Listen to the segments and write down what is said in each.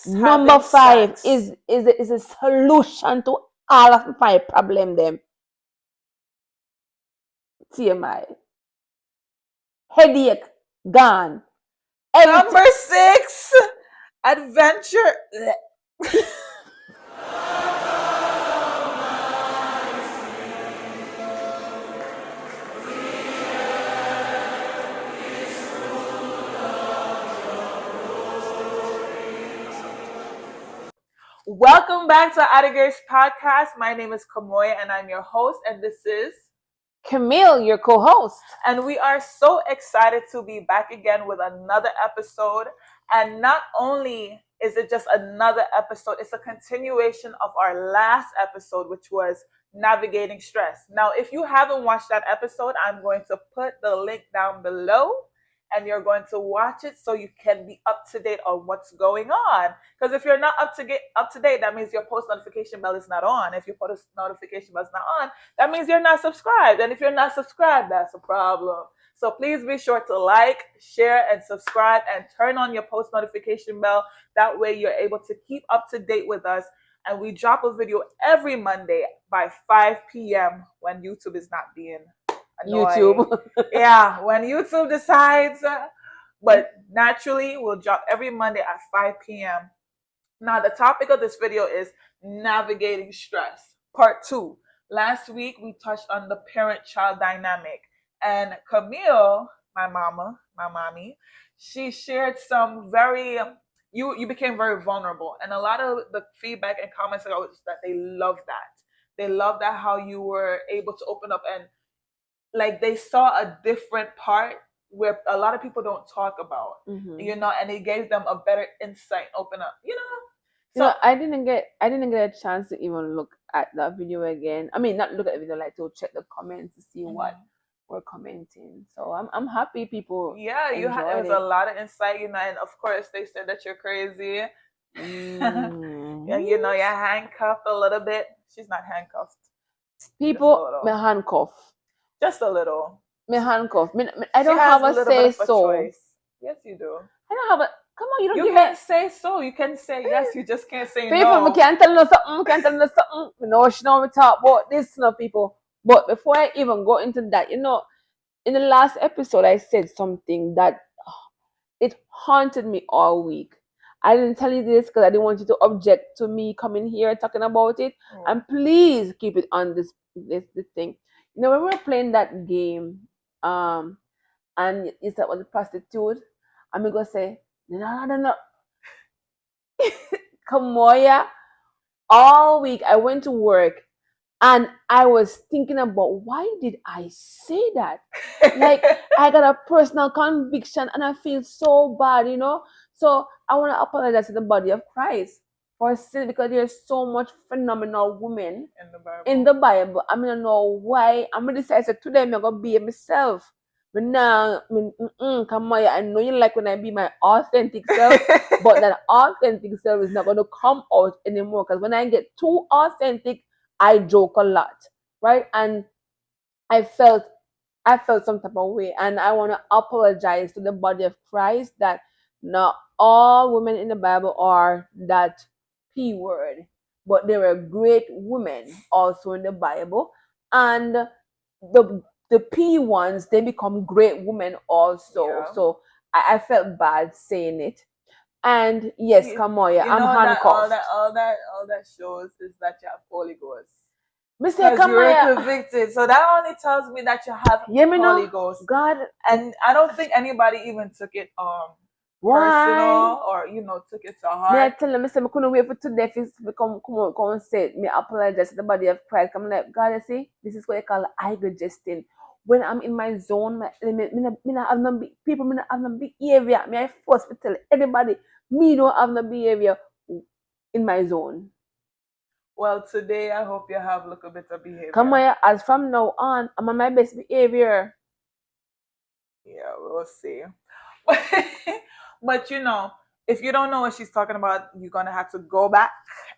Number five is a solution to all of my problem. Them TMI, headache gone. Number 6, adventure. Welcome back to Addi's podcast. My name is Kamoya and I'm your host, and this is Camille, your co-host. And we are so excited to be back again with another episode. And not only is it just another episode, it's a continuation of our last episode, which was navigating stress. Now, if you haven't watched that episode, I'm going to put the link down below and you're going to watch it so you can be up to date on what's going on. Because if you're not up to date, that means your post notification bell is not on. If your post notification bell is not on, that means you're not subscribed. And if you're not subscribed, that's a problem. So please be sure to like, share, and subscribe, and turn on your post notification bell. That way you're able to keep up to date with us. And we drop a video every Monday by 5 p.m. when YouTube is not being annoying. YouTube. Yeah, when YouTube decides. But naturally, we'll drop every Monday at 5 p.m. Now, the topic of this video is navigating stress, part 2. Last week, we touched on the parent-child dynamic. And Camille, my mommy, she shared some very, you became very vulnerable. And a lot of the feedback and comments was that they love that. They love that how you were able to open up and like they saw a different part where a lot of people don't talk about, you know, and it gave them a better insight, open up, you know. So I didn't get a chance to even look at that video again. I mean, not look at the video, like to check the comments to see what we're commenting. So I'm happy people. Yeah, it was a lot of insight, you know, and of course they said that you're crazy. Yeah, you know, you're handcuffed a little bit. She's not handcuffed. People, me handcuff. Just a little. Me handcuff. I don't have a say so. Yes, you do. I don't have a. Come on, you don't. You can't say so. You can say yes. You just can't say people, no. People can't tell me something. Can't tell me something. You know, she know we talk about this, you know, people. But before I even go into that, you know, in the last episode, I said something that it haunted me all week. I didn't tell you this because I didn't want you to object to me coming here talking about it. And please keep it on this thing. You know, when we were playing that game, and you said was a prostitute, I'm gonna say, no. Kamoya, all week I went to work and I was thinking about why did I say that? Like I got a personal conviction and I feel so bad, you know. So I want to apologize to the body of Christ for sin because there's so much phenomenal women in the Bible. I mean, I know why. I'm gonna decide today I'm gonna be myself. But now, come on, I know you like when I be my authentic self, but that authentic self is not gonna come out anymore. Because when I get too authentic, I joke a lot, right? And I felt some type of way, and I want to apologize to the body of Christ that not all women in the Bible are that P word, but there are great women also in the Bible, and the P ones, they become great women also. Yeah. So I felt bad saying it. And yes, Kamoya, I'm handcuffed. All that shows is that you have Holy Ghost. Mr. Because you're convicted. So that only tells me that you have Holy Ghost. God. And I don't think anybody even took it personal or, you know, took it to heart. I tell them, I couldn't wait for today to come and say, me apologize to the body of Christ. I'm like, God, you see, this is what you call ego-gesting. When I'm in my zone, people may not have no behavior. I force to tell everybody, me don't have no behavior in my zone. Well, today I hope you have a little bit of behavior. Come on, as from now on, I'm on my best behavior. Yeah, we'll see. But you know, if you don't know what she's talking about, you're gonna have to go back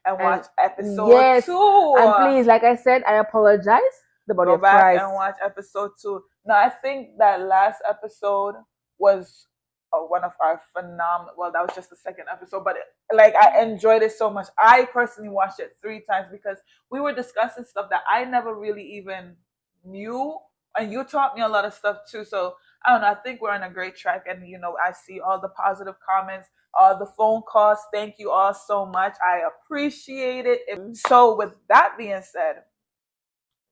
and watch episode 2. And please, like I said, I apologize. Go back and watch episode 2. Now, I think that last episode was one of our phenomenal. Well, that was just the second episode, but like I enjoyed it so much. I personally watched it 3 times because we were discussing stuff that I never really even knew, and you taught me a lot of stuff too. So I don't know. I think we're on a great track, and I see all the positive comments, all the phone calls. Thank you all so much. I appreciate it. So with that being said,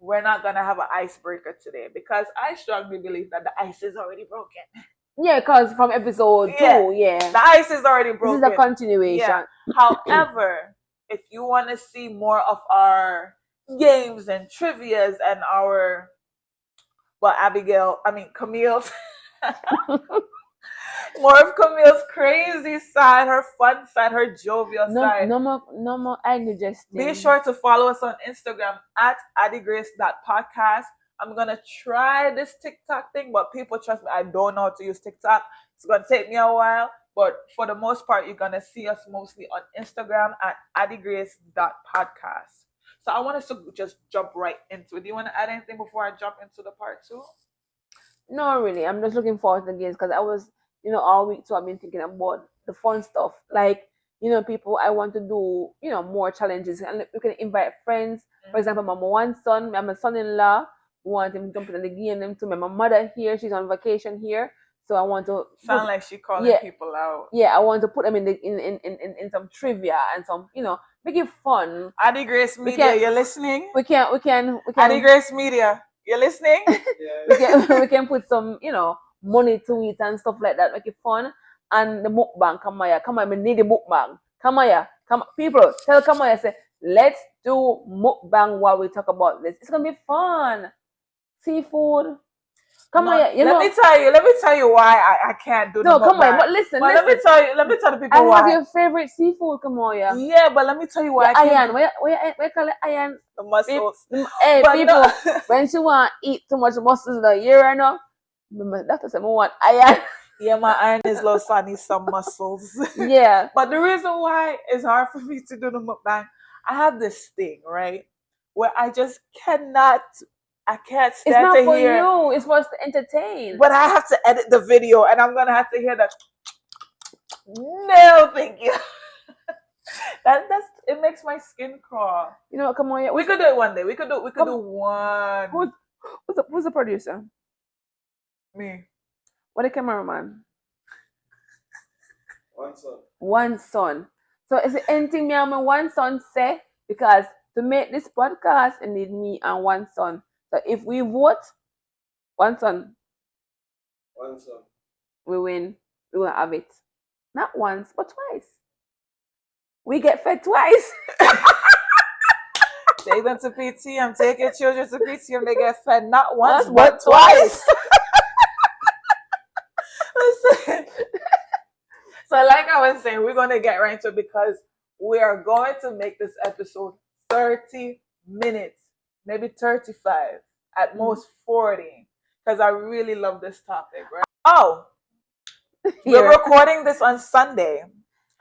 we're not gonna have an icebreaker today because I strongly believe that the ice is already broken. Yeah, because from episode 2, the ice is already broken. This is a continuation. Yeah. However, if you want to see more of our games and trivias and our, well, Camille's more of Camille's crazy side, her fun side, her jovial side. No more indigestion. Be sure to follow us on Instagram at addigrace.podcast. I'm going to try this TikTok thing, but people, trust me, I don't know how to use TikTok. It's going to take me a while, but for the most part, you're going to see us mostly on Instagram at addigrace.podcast. So I want us to just jump right into it. Do you want to add anything before I jump into the part 2? No, really. I'm just looking forward to the games because I was, all week too, I've been thinking about the fun stuff. Like, people, I want to do, more challenges. And we can invite friends. For example, my one son, my son-in-law, want him to jump in the game. Them too. My mother here, she's on vacation here. So I want to sound like she calling people out. Yeah, I want to put them in some trivia and some, make it fun. Addi Grace Media, you're listening? We can Addi Grace Media, you're listening? we can put some, money to it and stuff like that, make it fun. And the mukbang, come on, we need the mukbang. Come people, tell say, let's do mukbang while we talk about this. It's gonna be fun. Seafood. Let me tell you why I can't do the mukbang. No, come on, but listen. Let me tell the people why. I have your favorite seafood, come on, yeah. Yeah, but let me tell you why. Iron, where call it iron? The muscles. Hey, people, when she want to eat too much muscles, you know, that's what I want iron. Yeah, my iron is low, so I need some muscles. Yeah. But the reason why it's hard for me to do the mukbang, I have this thing, right? Where I just cannot, I can't stand to hear. It's not for you, it's for us to entertain. But I have to edit the video and I'm going to have to hear that. No, thank you. It makes my skin crawl. You know what, come on, yeah. We could do it one day. We could do one. Who's the producer? Me. What the cameraman? One son. So is it anything me and my one son say? Because to make this podcast, it need me and one son. So if we vote, one son, we win. We will have it. Not once, but twice. We get fed twice. Take them to PTM. Take your children to PTM. They get fed not once, but twice. Listen. So like I was saying, we're going to get right into it because we are going to make this episode 30 minutes, maybe 35, at most 40, because I really love this topic, right? Oh, we're recording this on Sunday.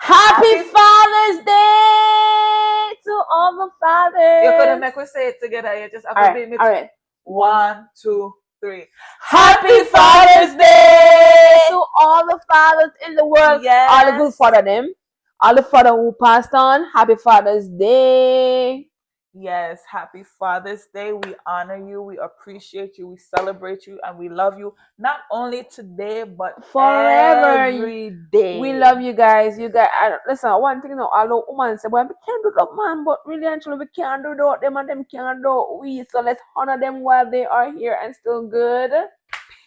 Happy Father's Day to all the fathers. You're going to make us say it together. You just have to be me. All right. 1, 2, 3. Happy Father's Day to all the fathers in the world. Yes. All the good father them. All the father who passed on. Happy Father's Day. Yes, happy Father's Day. We honor you, we appreciate you, we celebrate you, and we love you. Not only today, but forever. Every day. We love you guys. You guys, listen, one thing, although women say, well, we can't do that, man, but really, actually, we can't do that. Them and them can't do we. So let's honor them while they are here and still good.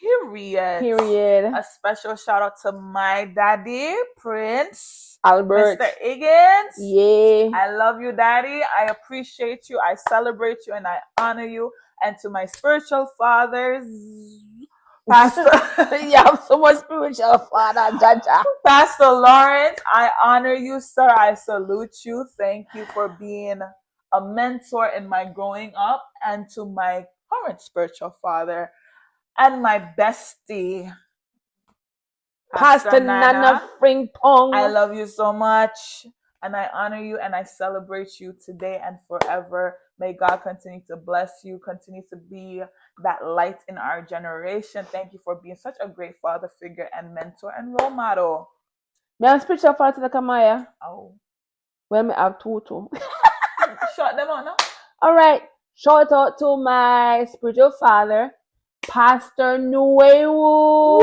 Period. A special shout out to my daddy, Prince Albert. Mr. Higgins. Yeah. I love you, Daddy. I appreciate you. I celebrate you and I honor you. And to my spiritual fathers, Pastor. You have so much spiritual father, Jaja. Pastor Lawrence, I honor you, sir. I salute you. Thank you for being a mentor in my growing up. And to my current spiritual father and my bestie, Pastor Nana Frimpong. I love you so much. And I honor you and I celebrate you today and forever. May God continue to bless you, continue to be that light in our generation. Thank you for being such a great father figure and mentor and role model. May I spiritual father to the Kamaya? Oh, Well, me have two too. shut them out now. All right. Shout out to my spiritual father, Pastor Nwaiwu.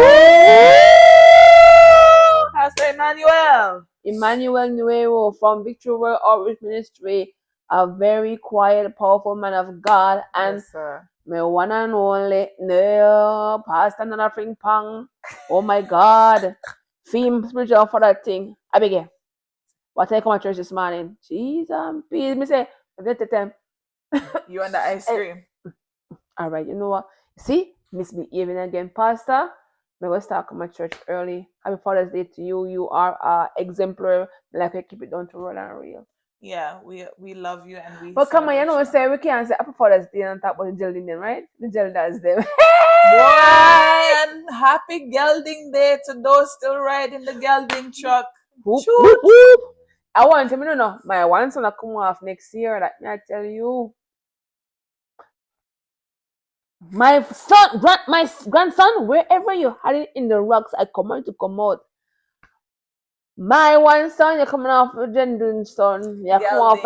Pastor Emmanuel. Emmanuel Nwaiwu from Victory World Outreach Ministry, a very quiet, powerful man of God, and Yes, sir. my one and only no Pastor Nana Frimpong. Oh my God, theme spiritual for that thing. Abigail, what I come to church this morning? Jesus, please, me say, get the time. You and the ice cream. All right, you know what? See, misbehaving again, Pastor. May we start coming to church early. Happy Father's Day to you. You are exemplary. Like we keep it down to roll and real. Yeah, we love you and we. But come on, you know what celebrate I'm saying? We can't say Happy Father's Day and talk about the gelding then, right? The gelders them. Boy, and happy gelding day to those still riding the gelding truck. Whoop, Shoot. whoop, whoop. I want him to know. My one son will come off next year. That me I tell you. My son, my grandson, wherever you had it in the rocks, I command you to come out. My one son, you're coming off a gelding son. You're coming off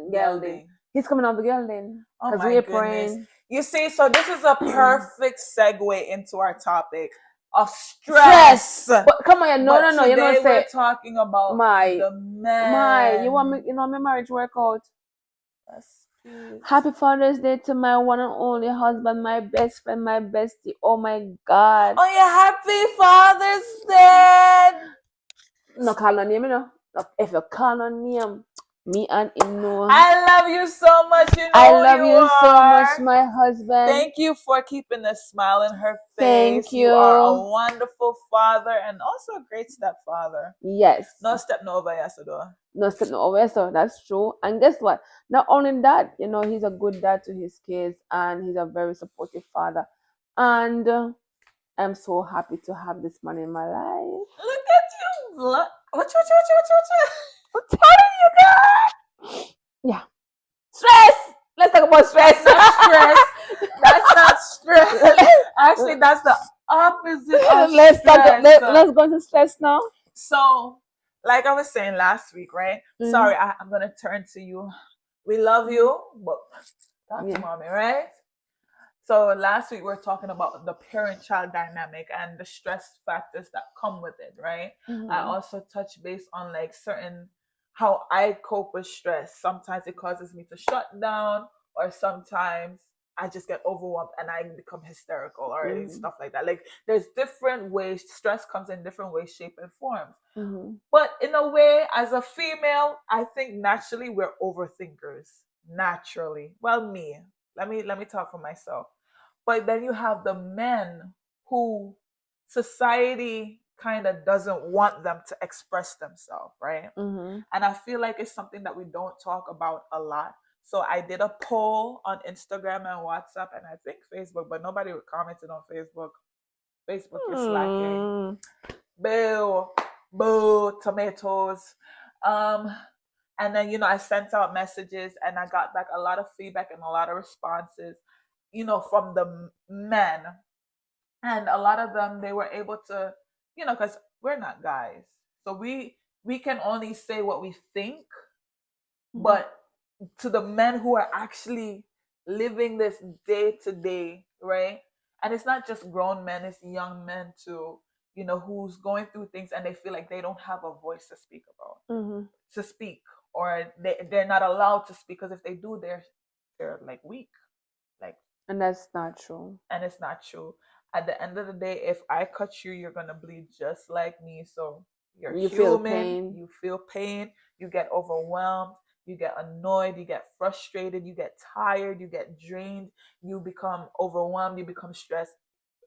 gelding. He's coming off the gelding. Oh Because my we're goodness. praying. You see, so this is a perfect segue into our topic of stress. But come on, no. You know Today say we're talking about the men. you want me, my marriage workout. Yes, please. Happy Father's Day to my one and only husband, my best friend, my bestie. Oh my God. Oh yeah, happy Father's Day. No call on name, you know. If you call on name, me and him know. I love you so much. You know I love you so much, my husband. Thank you for keeping a smile on her face. Thank you. You are a wonderful father and also a great stepfather. Yes. No step no over yesterday. No step no over, so that's true. And guess what? Not only that, you know, he's a good dad to his kids and he's a very supportive father. And I'm so happy to have this man in my life. Look at you. What? I'm telling you, God. Yeah. Stress. Let's talk about stress. That's not stress. Actually, that's the opposite of let's stress. Let's go into stress now. So, like I was saying last week, right? Mm-hmm. Sorry, I'm gonna turn to you. We love you, but talk to mommy, right? So last week we were talking about the parent-child dynamic and the stress factors that come with it, right? Mm-hmm. I also touched base on like certain how I cope with stress. Sometimes it causes me to shut down, or sometimes I just get overwhelmed and I become hysterical or stuff like that. Like there's different ways stress comes in different ways, shape, and forms. Mm-hmm. But in a way, as a female, I think naturally we're overthinkers. Naturally, well, me. Let me talk for myself. But then you have the men who society kind of doesn't want them to express themselves, right? Mm-hmm. And I feel like it's something that we don't talk about a lot. So I did a poll on Instagram and WhatsApp and I think Facebook, but nobody commented on Facebook. Facebook is slacking. Boo, tomatoes. And then, you know, I sent out messages and I got back a lot of feedback and a lot of responses, you know, from the men. And a lot of them, they were able to, you know, because we're not guys. So we can only say what we think. But to the men who are actually living this day to day, right? And it's not just grown men, it's young men too, you know, who's going through things and they feel like they don't have a voice to speak about, to speak, or they're not allowed to speak because if they do, they're like weak, like. And that's not true. And it's not true. At the end of the day, if I cut you, you're gonna bleed just like me. So you're human. Feel pain. You feel pain. You get overwhelmed. You get annoyed, you get frustrated, you get tired, you get drained, you become overwhelmed, you become stressed.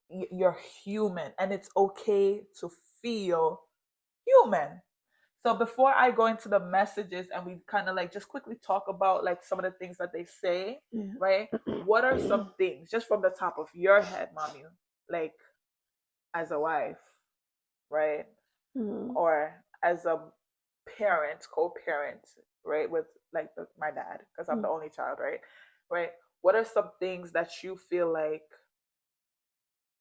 You're human and it's okay to feel human. So before I go into the messages and we kind of like just quickly talk about like some of the things that they say, right? What are some things just from the top of your head, mommy, like as a wife, right? Or as a parent, co-parent, right, with like my dad, because I'm the only child, right, what are some things that you feel like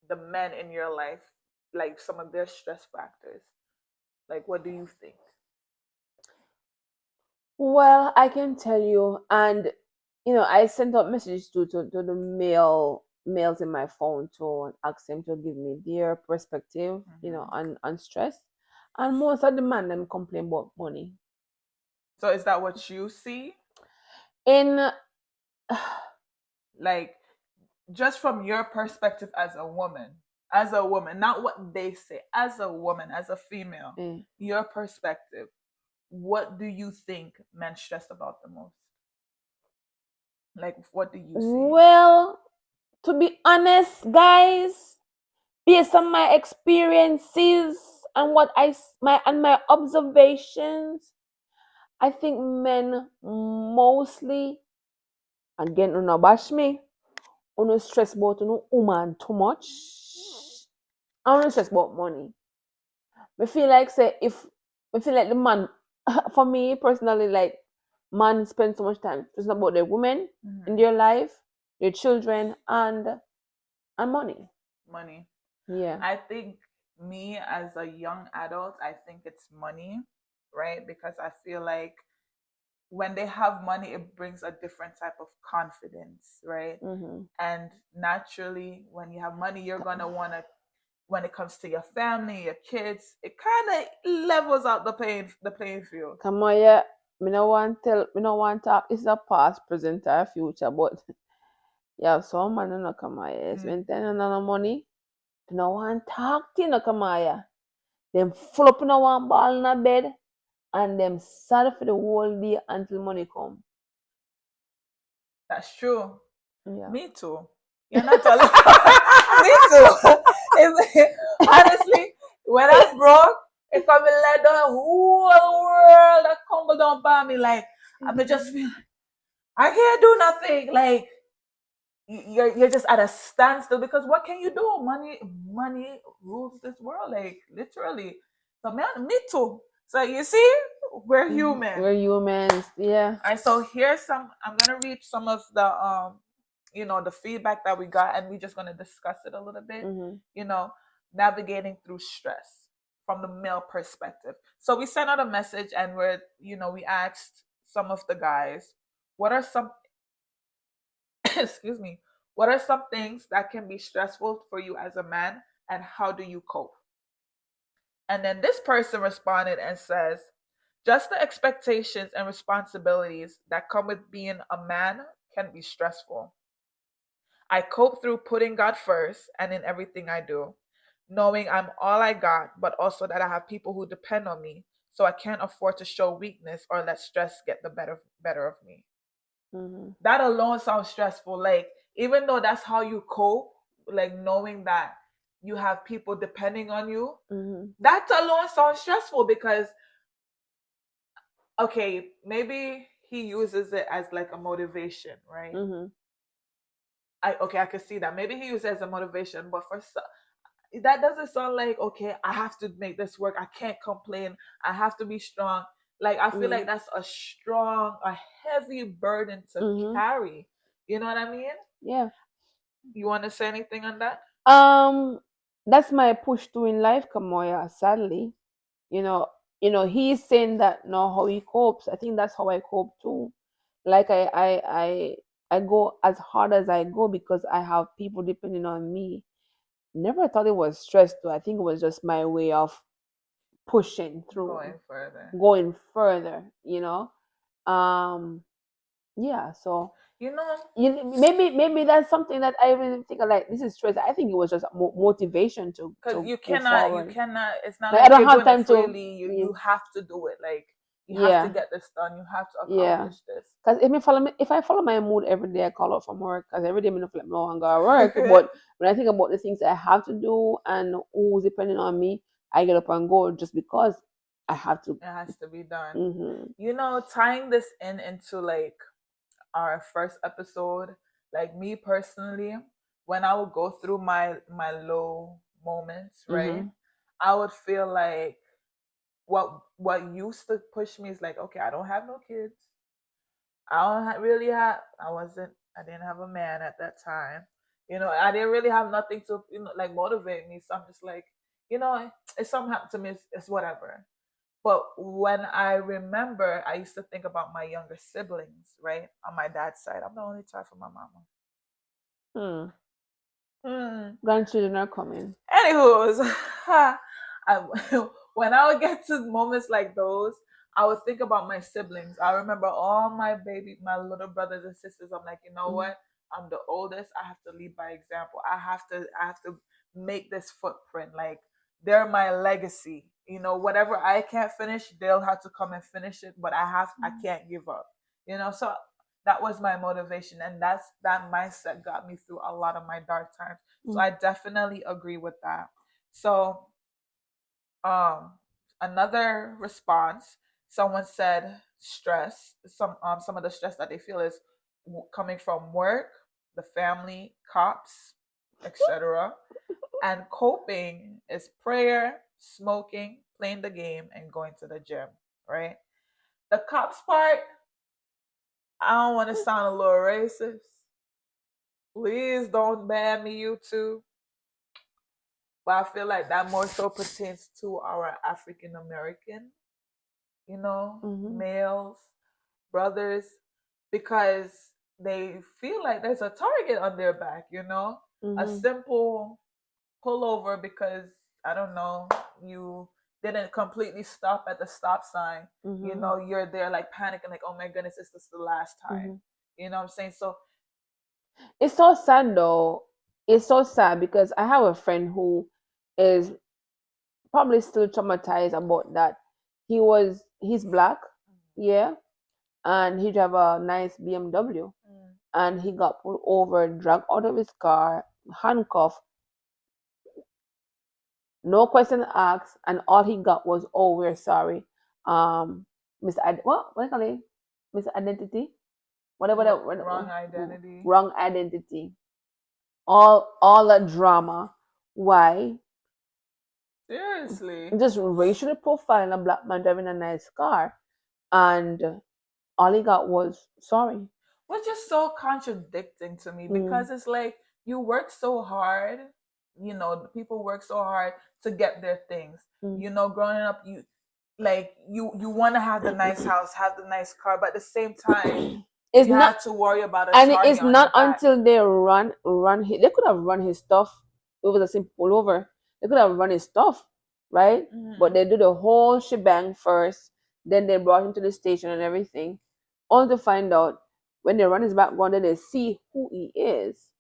the men in your life, like some of their stress factors, like what do you think? Well, I can tell you, and I sent out messages to the males in my phone to ask them to give me their perspective, on stress, and most of the men them complain about money. So is that what you see? In Like, just from your perspective as a woman, not what they say, as a woman, as a female, your perspective, what do you think men stress about the most? Like, what do you see? well, to be honest, guys, based on my experiences and my observations, I think men mostly, again, no bash me, no stress about no woman too much. I don't stress about money. I feel like the man, for me personally, like, man spend so much time just about their women in their life, their children, and money. Money. Yeah. I think, me as a young adult, I think it's money, right? Because I feel like when they have money, it brings a different type of confidence, right? And naturally, when you have money, you're gonna wanna, when it comes to your family, your kids, it kind of levels out the playing field. Come on, yeah. Me no want talk. It's a past, present, or future, but yeah, some man no come here. Spend no money. They no want talk to you, no come here. Them full up in one ball in a bed, and them sad for the whole day until money come. That's true. Yeah. Me too. You're not alone. Me too. Honestly, when I'm broke, it can be like the whole world that crumble down by me. Like, I just feel like I can't do nothing. Like, you're just at a standstill, because what can you do? Money rules this world, like, literally. So, man, me too. So you see, we're human. We're humans, yeah. And so here's I'm gonna read some of the the feedback that we got, and we're just gonna discuss it a little bit. Navigating through stress from the male perspective. So we sent out a message, and we asked some of the guys, what are some excuse me, what are some things that can be stressful for you as a man, and how do you cope? And then this person responded and says, just the expectations and responsibilities that come with being a man can be stressful. I cope through putting God first and in everything I do, knowing I'm all I got, but also that I have people who depend on me, so I can't afford to show weakness or let stress get the better of me. That alone sounds stressful. Like, even though that's how you cope, like knowing that you have people depending on you, that alone sounds stressful, because okay, maybe he uses it as like a motivation, right? I can see that. Maybe he uses it as a motivation, but that doesn't sound like, okay, I have to make this work. I can't complain. I have to be strong. Like, I feel like that's a heavy burden to carry. You know what I mean? Yeah. You want to say anything on that? That's my push to in life, Kamoya, sadly. He's saying that, no, how he copes. I think that's how I cope too. Like, I go as hard as I go because I have people depending on me. Never thought it was stress though. I think it was just my way of pushing through, going further. Yeah. So maybe that's something that I really think of, like, this is stress. I think it was just motivation to because you go cannot forward. it's not Like, like I don't you're have doing time it freely. You have to do it. Like, you have to get this done. You have to accomplish this. Because if I follow my mood every day, I call out from work. Because every day I'm like, no, I'm gonna work. But when I think about the things I have to do and who's depending on me, I get up and go just because I have to. It has to be done. Tying this into like our first episode, like me personally, when I would go through my low moments, right, I would feel like what used to push me is like, okay, I don't have no kids. I don't really have. I didn't have a man at that time. I didn't really have nothing to like motivate me. So I'm just like, if something happened to me, it's whatever. But when I remember, I used to think about my younger siblings, right? On my dad's side, I'm the only child for my mama. Grandchildren are coming. Anywho, when I would get to moments like those, I would think about my siblings. I remember all my little brothers and sisters. I'm like, you know what? I'm the oldest. I have to lead by example. I have to make this footprint. Like, they're my legacy. Whatever I can't finish, they'll have to come and finish it. But I can't give up. So that was my motivation, and that mindset got me through a lot of my dark times. So I definitely agree with that. So another response, someone said stress. Some of the stress that they feel is coming from work, the family, cops, etc. And coping is prayer, smoking, playing the game, and going to the gym. Right? The cops part, I don't want to sound a little racist. Please don't ban me, YouTube. But I feel like that more so pertains to our African American, males, brothers, because they feel like there's a target on their back, a simple pullover because, I don't know, you didn't completely stop at the stop sign. You're there like panicking, like, oh my goodness, is this the last time? You know what I'm saying? So it's so sad though. It's so sad because I have a friend who is probably still traumatized about that. He's black, yeah, and he drive a nice BMW, and he got pulled over, dragged out of his car, handcuffed, no question asked, and all he got was, "Oh, we're sorry, what do you call it, Mr. Identity, whatever that wrong identity, wrong identity." All that drama. Why? Seriously. Just racially profiling a black man driving a nice car, and all he got was sorry. Which is so contradicting to me because it's like you work so hard, people work so hard to get their things. Growing up, you want to have the nice house, have the nice car, but at the same time, you have to worry about a and target it's on not your back. until they they could have run his stuff. It was a simple pullover. They could have run his stuff, right? But they do the whole shebang first. Then they brought him to the station and everything, only to find out when they run his background, then they see who he is.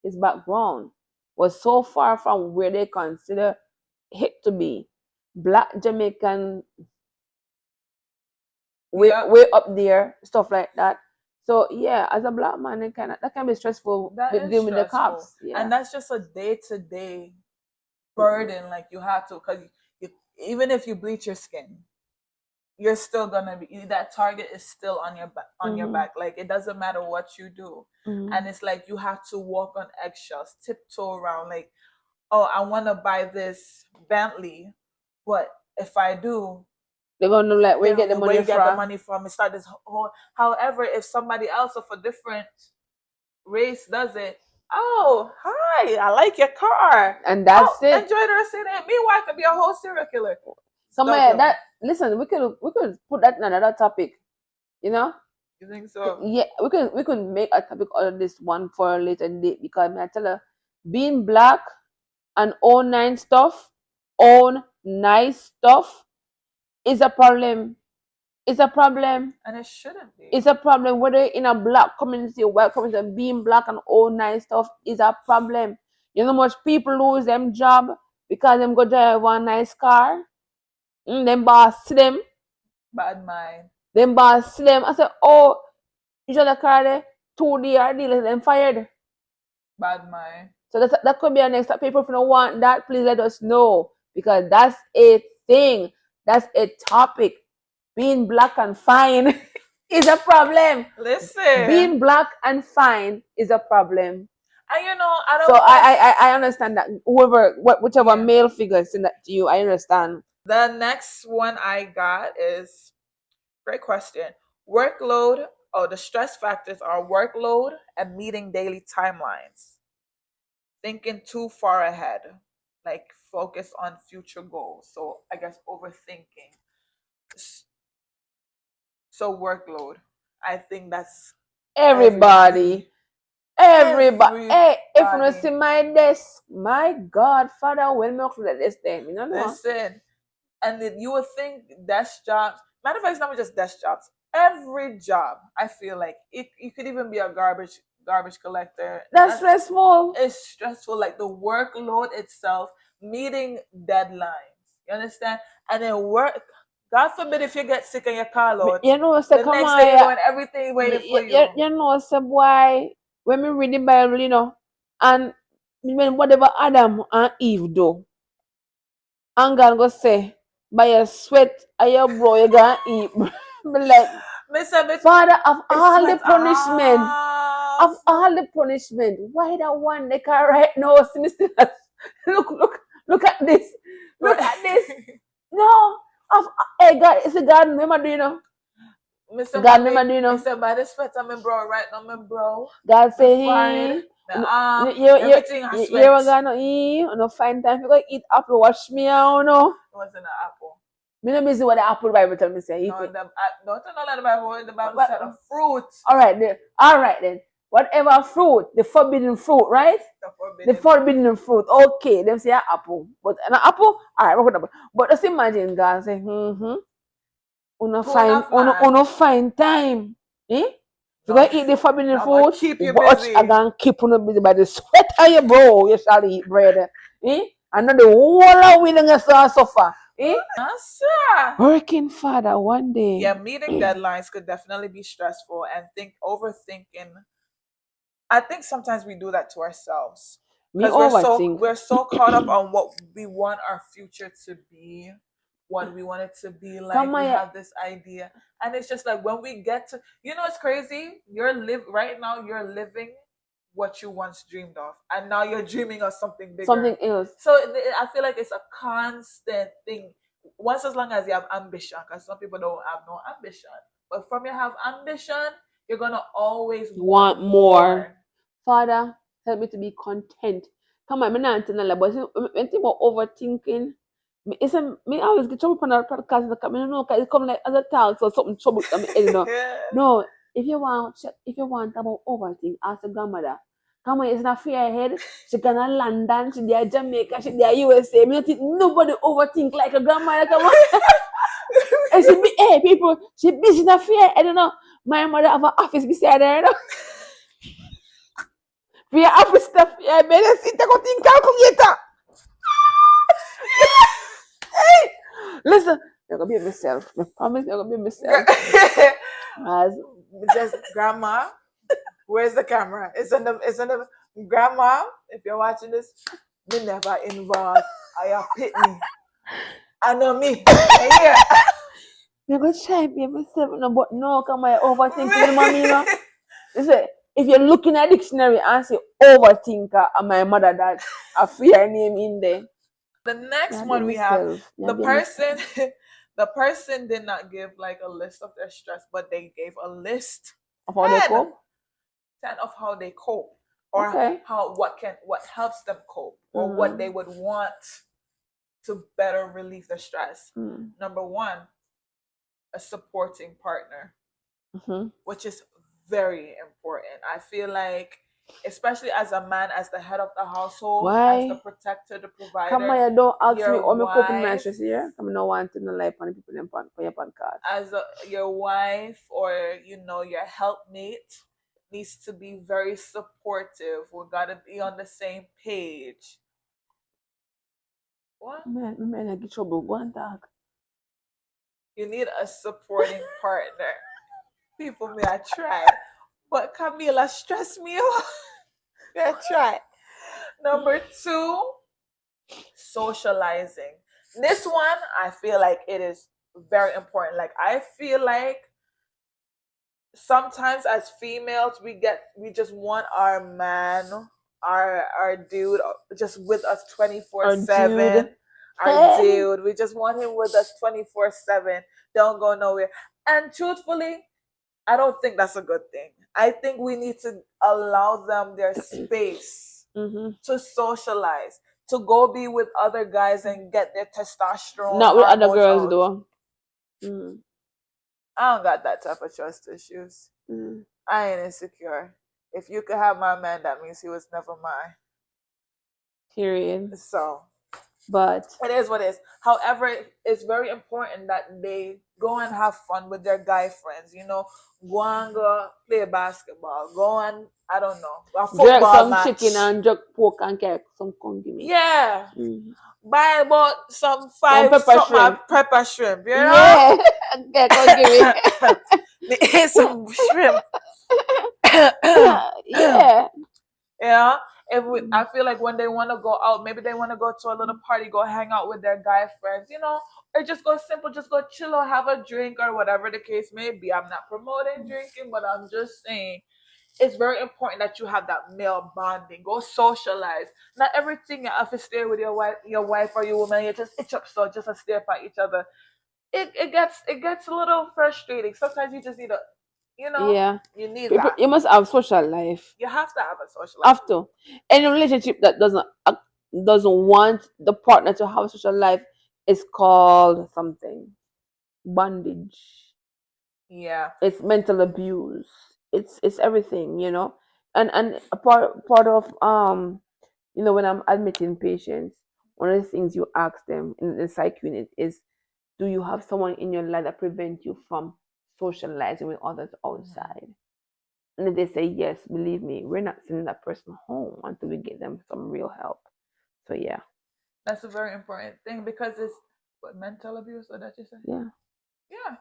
His background was so far from where they consider it to be. Black Jamaican, way up there, stuff like that. So yeah, as a black man, that can be stressful. Dealing with the cops, and that's just a day-to-day burden. Like, you have to, because even if you bleach your skin, you're still gonna be, that target is still on your back. Your back. Like, it doesn't matter what you do, and it's like you have to walk on eggshells, tiptoe around. Like, oh, I want to buy this Bentley, but if I do, they're gonna like, where you get the money from? Get the money from? Start this whole. However, if somebody else of a different race does it, oh, hi, I like your car, and that's it. Enjoy the rest of it. Meanwhile, I could be a whole serial killer. Somebody listen, we could put that in another topic. You think so? Yeah, we could make a topic out of this one for a later date, because I tell her, being black and own nice stuff is a problem. It's a problem. And it shouldn't be. It's a problem whether in a black community or white community. Being black and own nice stuff is a problem. You know how much people lose them job because them go drive one nice car? Them boss see them. Bad mind. Them boss see them. I said, oh, you should have car there 2 day dealers, them fired. Bad mind. So that could be our next topic. If you don't want that, please let us know, because that's a thing. That's a topic. Being black and fine is a problem. Listen. Being black and fine is a problem. And I don't. So I understand that whichever male figure send that to you, I understand The next one I got is great question. Workload. Oh, the stress factors are workload and meeting daily timelines. Thinking too far ahead, like focus on future goals. So I guess overthinking. So workload. I think that's Everybody. Everybody. Hey, if you don't see everybody. my desk, my God, Father, when me look at this thing, you know what? Listen, and then you would think desk jobs. Matter of fact, it's not just desk jobs. Every job, I feel like it. You could even be a garbage collector. That's stressful. It's stressful. Like the workload itself, meeting deadlines. You understand? And then work. God forbid if you get sick and you call out. You know, say, The come next on, day you know and everything waiting for you. you know, say, boy, when we read the Bible, you know, and when whatever Adam and Eve do, and God go say, by your sweat and your blood, you gonna eat. Be like, Father, of all the punishment, why that one they can right now? Look at this. Look at this. No, of hey God, it's a God, remember do you know? God, remember do you know? Mr. By the sweat on my bro, right now, my bro. God say He, everything has sweat. You gonna eat, no find time. You go eat apple, watch me out, no. It wasn't an apple. Me no busy what the apple Bible tell me say. No, don't tell no the Bible. The Bible said a fruit. All right then. Whatever fruit, the forbidden fruit, right? The forbidden fruit. Okay, them say an apple, but an apple. All right, but just imagine God say, uno find time, eh? You gonna eat the forbidden fruit, keep you watch busy. I gonna keep on busy by the sweat of your brow. You shall eat bread, eh? And not the whole of willingness to suffer, eh? Working Father one day. Yeah, meeting deadlines could definitely be stressful, and overthinking. I think sometimes we do that to ourselves because we're so caught up on what we want our future to be, what we want it to be like. We have this idea, and it's just like when we get to, it's crazy. You're living what you once dreamed of, and now you're dreaming of something bigger, something else. So I feel like it's a constant thing. Once as long as you have ambition, because some people don't have no ambition, but from you have ambition, you're gonna always want more. Father, help me to be content. Come on, I'm not telling you, but when think about overthinking, it's me always get trouble on that podcast. I mean, no, it come like as a talk, so something trouble. I mean, no. If you want about overthink, ask your grandmother. Come on, it's not fair head. She gonna London, she there Jamaica, she there USA. Me not think nobody overthink like a grandmother. Come on. And she be, hey people, she busy in a fear. I don't know. My mother have an office beside her, you know. We are office stuff. Yeah, better sit there, go think calculator. Hey, listen, you're gonna be myself. I promise you're gonna be myself. As just grandma, where's the camera? It's on the grandma. If you're watching this, me never involved. I have pit me. I know me. Yeah. You're gonna try to be myself, no, but no, come on, overthinking the mommy, you know. Listen, if you're looking at dictionary and say overthinker and my mother, that a fear name in there. The next one we have the person did not give like a list of their stress, but they gave a list of how they cope. 10 of how they cope, or what helps them cope, or what they would want to better relieve the stress. Number 1, a supporting partner, which is very important. I feel like, especially as a man, as the head of the household, as the protector, the provider. Come on, you don't ask me how me coping my stress here. I'm not wanting to lie on people for your podcast. As your wife or your helpmate needs to be very supportive. We gotta be on the same page. What? Man, I get trouble. Go and talk. You need a supporting partner. People may I try, but Camila stress me out. I try. Number 2, socializing. This one, I feel like it is very important. Like, I feel like sometimes as females, we just want our man, our dude just with us 24/7. our dude. We just want him with us 24/7. Don't go nowhere. And truthfully, I don't think that's a good thing. I think we need to allow them their space to socialize, to go be with other guys and get their testosterone. Not with other hormones girls out. though. Mm. I don't got that type of trust issues. Mm. I ain't insecure. If you could have my man, that means he was never mine. Period. So But it is what it is. However, it's very important that they go and have fun with their guy friends. You know, go and go play basketball. Go and, I don't know, a jerk football some match. chicken and jerk pork and cake. Some come give me. Yeah. Mm. Buy about some five pepper shrimp. Pepper shrimp. You know? Yeah. Okay, come give me. Eat some shrimp. Yeah. Yeah. I feel like when they want to go out, maybe they want to go to a little party, go hang out with their guy friends, you know, or just go simple, just go chill or have a drink or whatever the case may be. I'm not promoting drinking, but I'm just saying it's very important that you have that male bonding. Go socialize. Not everything you have to stay with your wife or your woman. You just itch up so just to stare at each other. It gets a little frustrating. Sometimes you just need a, you know, Yeah. you need People, that. you must have social life. You have to have a social life. Have to. Any relationship that doesn't want the partner to have a social life is called something. Bondage. Yeah. It's mental abuse. It's everything, you know. And a part of when I'm admitting patients, one of the things you ask them in the psych unit is, do you have someone in your life that prevents you from socializing with others outside? And if they say yes, believe me, we're not sending that person home until we get them some real help. So yeah. That's a very important thing because it's what, mental abuse, or that you say? Yeah. Yeah.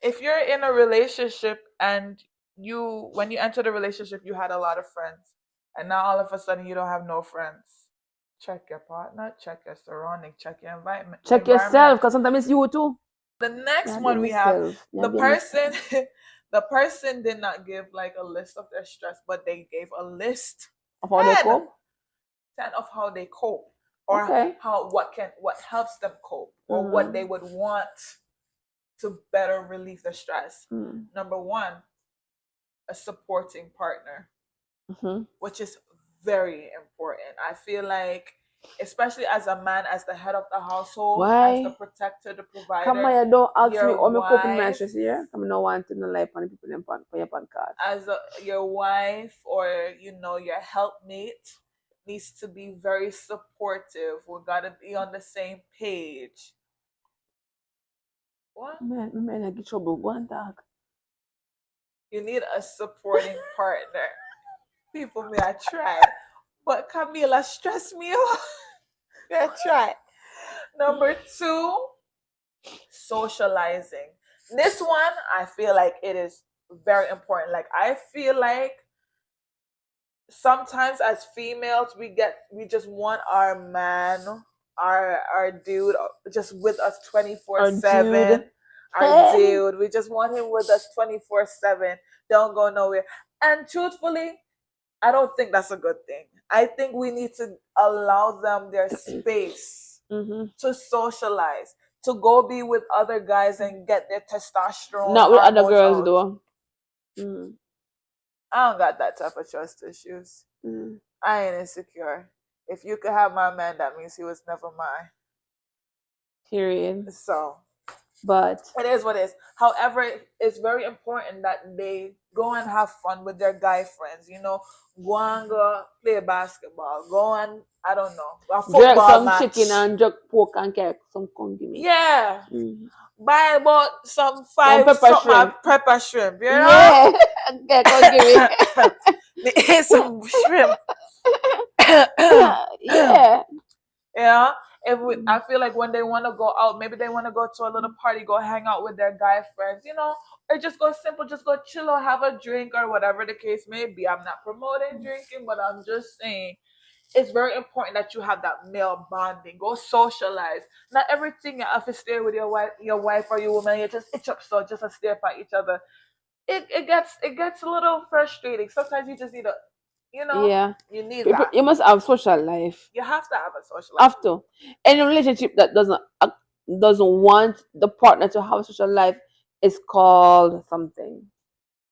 If you're in a relationship and when you enter the relationship, you had a lot of friends, and now all of a sudden you don't have no friends. Check your partner, check your surrounding, check your environment. Check yourself, because sometimes it's you too. The next Yeah, one we have myself. Yeah, the be person. The person did not give like a list of their stress, but they gave a list of how they 10, cope. 10 of how they cope, or Okay. what helps them cope, or what they would want to better relieve the stress. Number one, a supporting partner, which is very important. I feel like, especially as a man, as the head of the household, as the protector, the provider. Come on, you don't ask me your how me coping my wife, stress here. I'm not wanting to life on people for your podcast. as your wife, or your helpmate, needs to be very supportive. We gotta be on the same page. What? Man, I get trouble. Go and talk. You need a supporting partner. People, may I try, but Camila stress me out. May I try. Number two, socializing. This one, I feel like it is very important. Like, I feel like sometimes as females, we just want our man, our dude, just with us 24/7. Our dude, we just want him with us 24/7. Don't go nowhere. And truthfully, I don't think that's a good thing. I think we need to allow them their space to socialize, to go be with other guys and get their testosterone. Not with other hormones girls out. though. I don't got that type of trust issues. I ain't insecure. If you could have my man, that means he was never mine. Period. So But it is what it is. However, it's very important that they go and have fun with their guy friends. You know, go and go play basketball. Go and, I don't know, a football jerk some match. chicken and jerk pork and cake. Some come give me. Yeah. Buy about some pepper shrimp. You know? Yeah. Okay, come give me. Eat some shrimp. Yeah. Yeah. I feel like when they want to go out, maybe they want to go to a little party, go hang out with their guy friends, you know, or just go simple, just go chill or have a drink or whatever the case may be. I'm not promoting drinking, but I'm just saying it's very important that you have that male bonding. Go socialize. Not everything you have to stay with your wife or your woman. You just itch up so just to stare at each other. It gets a little frustrating. Sometimes you just need a, Yeah. you need People, that. you must have social life. You have to have a social life. Have to. Any relationship that doesn't want the partner to have a social life is called something.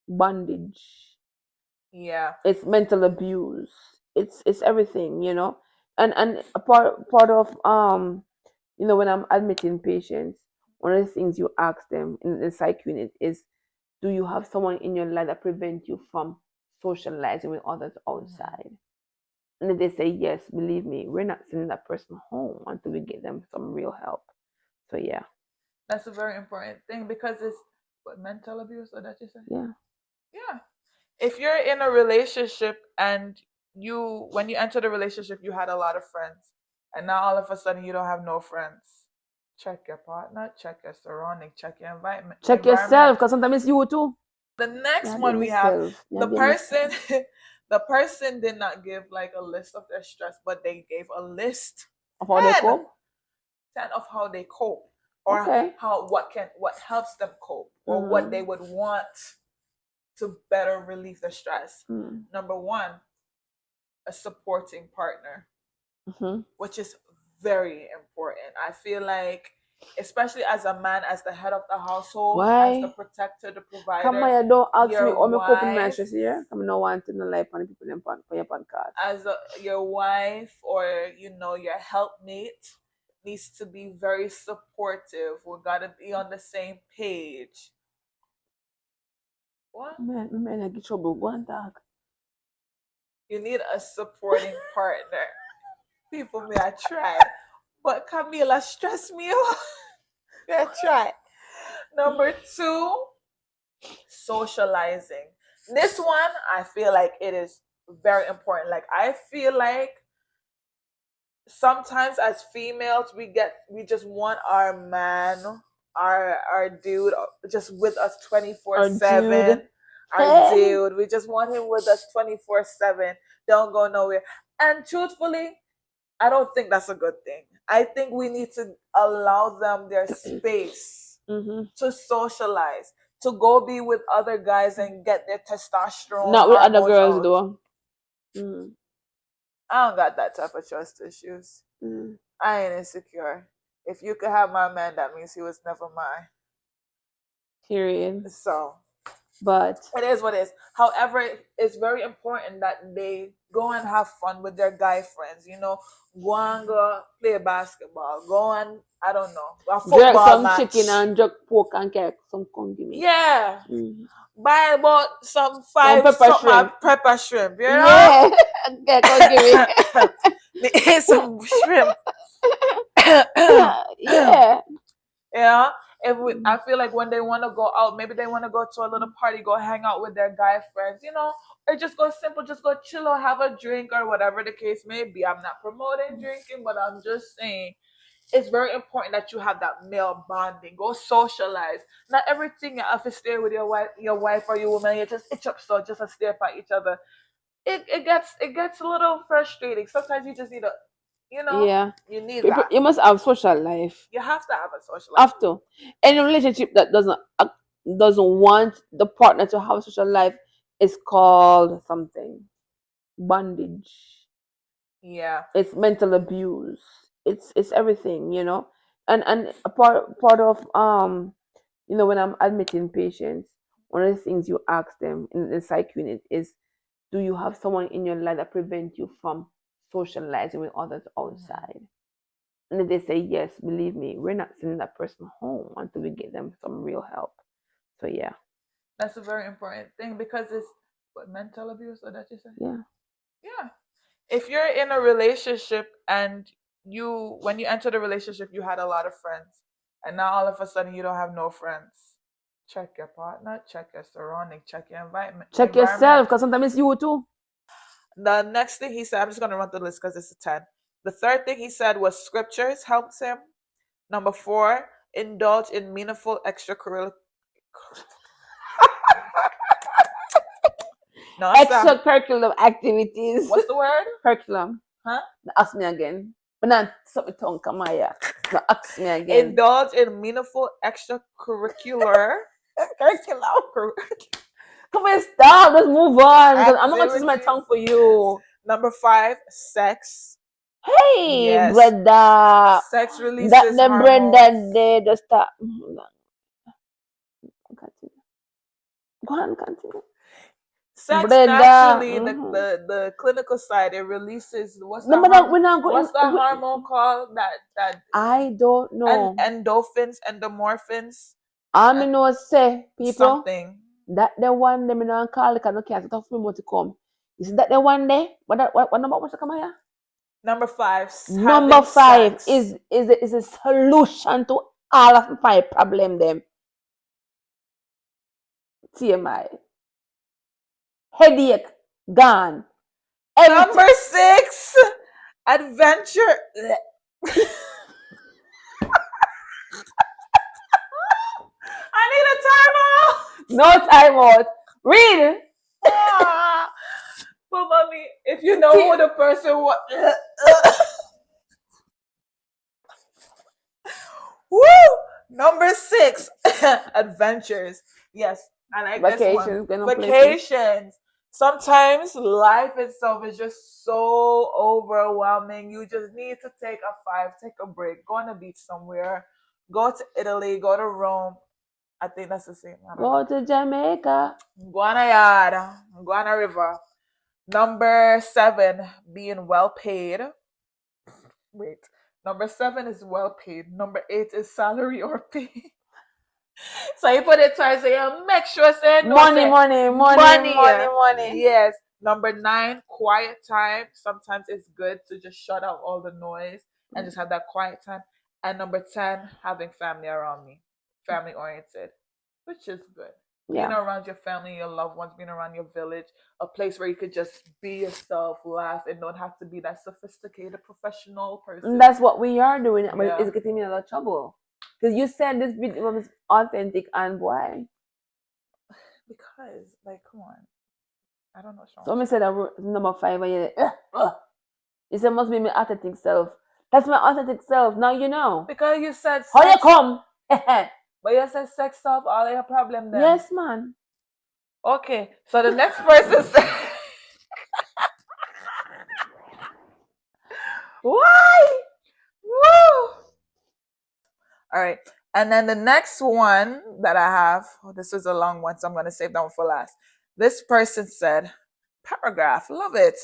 Bondage. Yeah. It's mental abuse. It's everything, and a part of when I'm admitting patients, one of the things you ask them in the psych unit is, do you have someone in your life that prevents you from socializing with others outside? And if they say yes, believe me, we're not sending that person home until we get them some real help. So yeah. That's a very important thing because it's what, mental abuse, or that you say? Yeah. Yeah. If you're in a relationship and when you enter the relationship, you had a lot of friends, and now all of a sudden you don't have no friends. Check your partner, check your surrounding, check your environment. Check yourself, because sometimes it's you too. The next Yeah, one blame we have myself. Yeah, the blame person. myself. The person did not give like a list of their stress, but they gave a list Of how they 10, cope? 10 of how they cope, or Okay. what helps them cope, or what they Mm-hmm. would want to better relieve the stress. Mm-hmm. Number one, a supporting partner, Mm-hmm. which is very important. I feel like, especially as a man, as the head of the household, as the Why? protector, the Come provider, on, don't ask me your how me coping my wife, stress here. I'm not wanting to life on the people on your podcast. your wife, or your helpmate needs to be very supportive. We gotta be on the same page. What? Man, I get trouble. Go and talk. You need a supporting partner. People, may I try, but Camila stress me out. May I try. Number two, socializing. This one, I feel like it is very important. Like, I feel like sometimes as females we just want our man, our dude, just with us Or dude. 24/7. Our Hey. dude, we just want him with us 24/7. Don't go nowhere. And truthfully, I don't think that's a good thing. I think we need to allow them their space Mm-hmm. to socialize, to go be with other guys and get their testosterone Not with other hormones girls out. though. Mm. I don't got that type of trust issues. Mm. I ain't insecure. If you could have my man, that means he was never mine. Period. So But it is what it is. However, it's very important that they go and have fun with their guy friends. Go and go play basketball. Go and, I don't know, a jerk football some match. chicken and jerk pork and cake some come give me. Yeah. Mm. Buy about some pepper shrimp. pepper shrimp. You know? Yeah. Okay, come give Me eat some shrimp. me. Yeah. Yeah. I feel like when they want to go out, maybe they want to go to a little party, go hang out with their guy friends, or just go simple, just go chill or have a drink or whatever the case may be. I'm not promoting drinking, but I'm just saying it's very important that you have that male bonding. Go socialize. Not everything you have to stay with your wife or your woman. You just itch up so just to stare at each other. It gets a little frustrating. Sometimes you just need Yeah. you need People, that. you must have social life. You have to have a social life. Have to. Any relationship that doesn't want the partner to have a social life is called something. Bondage. Yeah. It's mental abuse. It's everything, and a part of when I'm admitting patients, one of the things you ask them in the psych unit is, do you have someone in your life that prevents you from socializing with others outside? And if they say yes, believe me, we're not sending that person home until we get them some real help. So yeah. That's a very important thing because it's what, mental abuse, or that you say? Yeah. Yeah. If you're in a relationship and when you enter the relationship, you had a lot of friends, and now all of a sudden you don't have no friends. Check your partner, check your surrounding, check your environment. Check yourself, because sometimes it's you too. The next thing he said, I'm just going to run through the list because it's a 10. The third thing he said was scriptures helps him. Number 4, indulge in meaningful extracurricular. No, Extracurricular activities. What's the word? Curriculum. Huh? Ask me again. But not something tongue come here. No, ask me again. Indulge in meaningful extracurricular curriculum. Come on, stop. Let's move on. Because I'm not going to use my Activities. tongue for you. Number 5, sex. Hey, Yes. brother. Sex That releases the hormones. brother, they just stop. Continue. Go on, continue. Sex Brother. naturally, the clinical side, it releases No, but we're not going. what's that hormone called that I don't know. endorphins, endomorphins, I'm know say people something. that the one them don't call it no can't talk for me to come. Is that the one there? What number what's come here? Number 5, Number having 5 sex. is a solution to all of my problem them. TMI. Headache gone. Everything. Number 6, adventure. I need a timeout. No time out. Read. But mommy, if you know who the person was. Woo! Number 6, adventures. Yes, I like this one. Vacations, going on places. Vacations. Sometimes life itself is just so overwhelming. You just need to take a break, go on a beach somewhere, go to Italy, go to Rome. I think that's the same. I don't know. Go to Jamaica. Go on a yard, go on a river. Number 7, being well paid. Wait. Number 7 is well paid. Number 8 is salary or pay. So you put it twice, so you make sure say no. Money. Yes. Number 9, quiet time. Sometimes it's good to just shut out all the noise and just have that quiet time. And number 10, having family around me. Family oriented, which is good. Being around your family, your loved ones, being around your village, a place where you could just be yourself, laugh, and don't have to be that sophisticated professional person. That's what we are doing, but Yeah. it's getting me in a lot of trouble. Because you said this video was authentic, and why? Because, like, come on. I don't know, Sean. So I said that number 5, and you said must be my authentic self. That's my authentic self. Now you know. Because you said sex. How you come? But you said sex solve all your problems then. Yes, man. Okay, so the next person said... Why? Woo! All right. And then the next one that I have, this is a long one, so I'm going to save that one for last. This person said, paragraph, love it.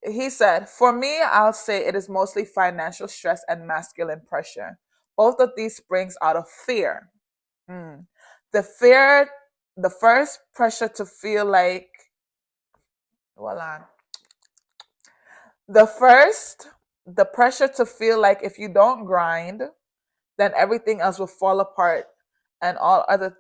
He said, for me, I'll say it is mostly financial stress and masculine pressure. Both of these springs out of fear. The first pressure to feel like, the pressure to feel like if you don't grind, then everything else will fall apart, and all other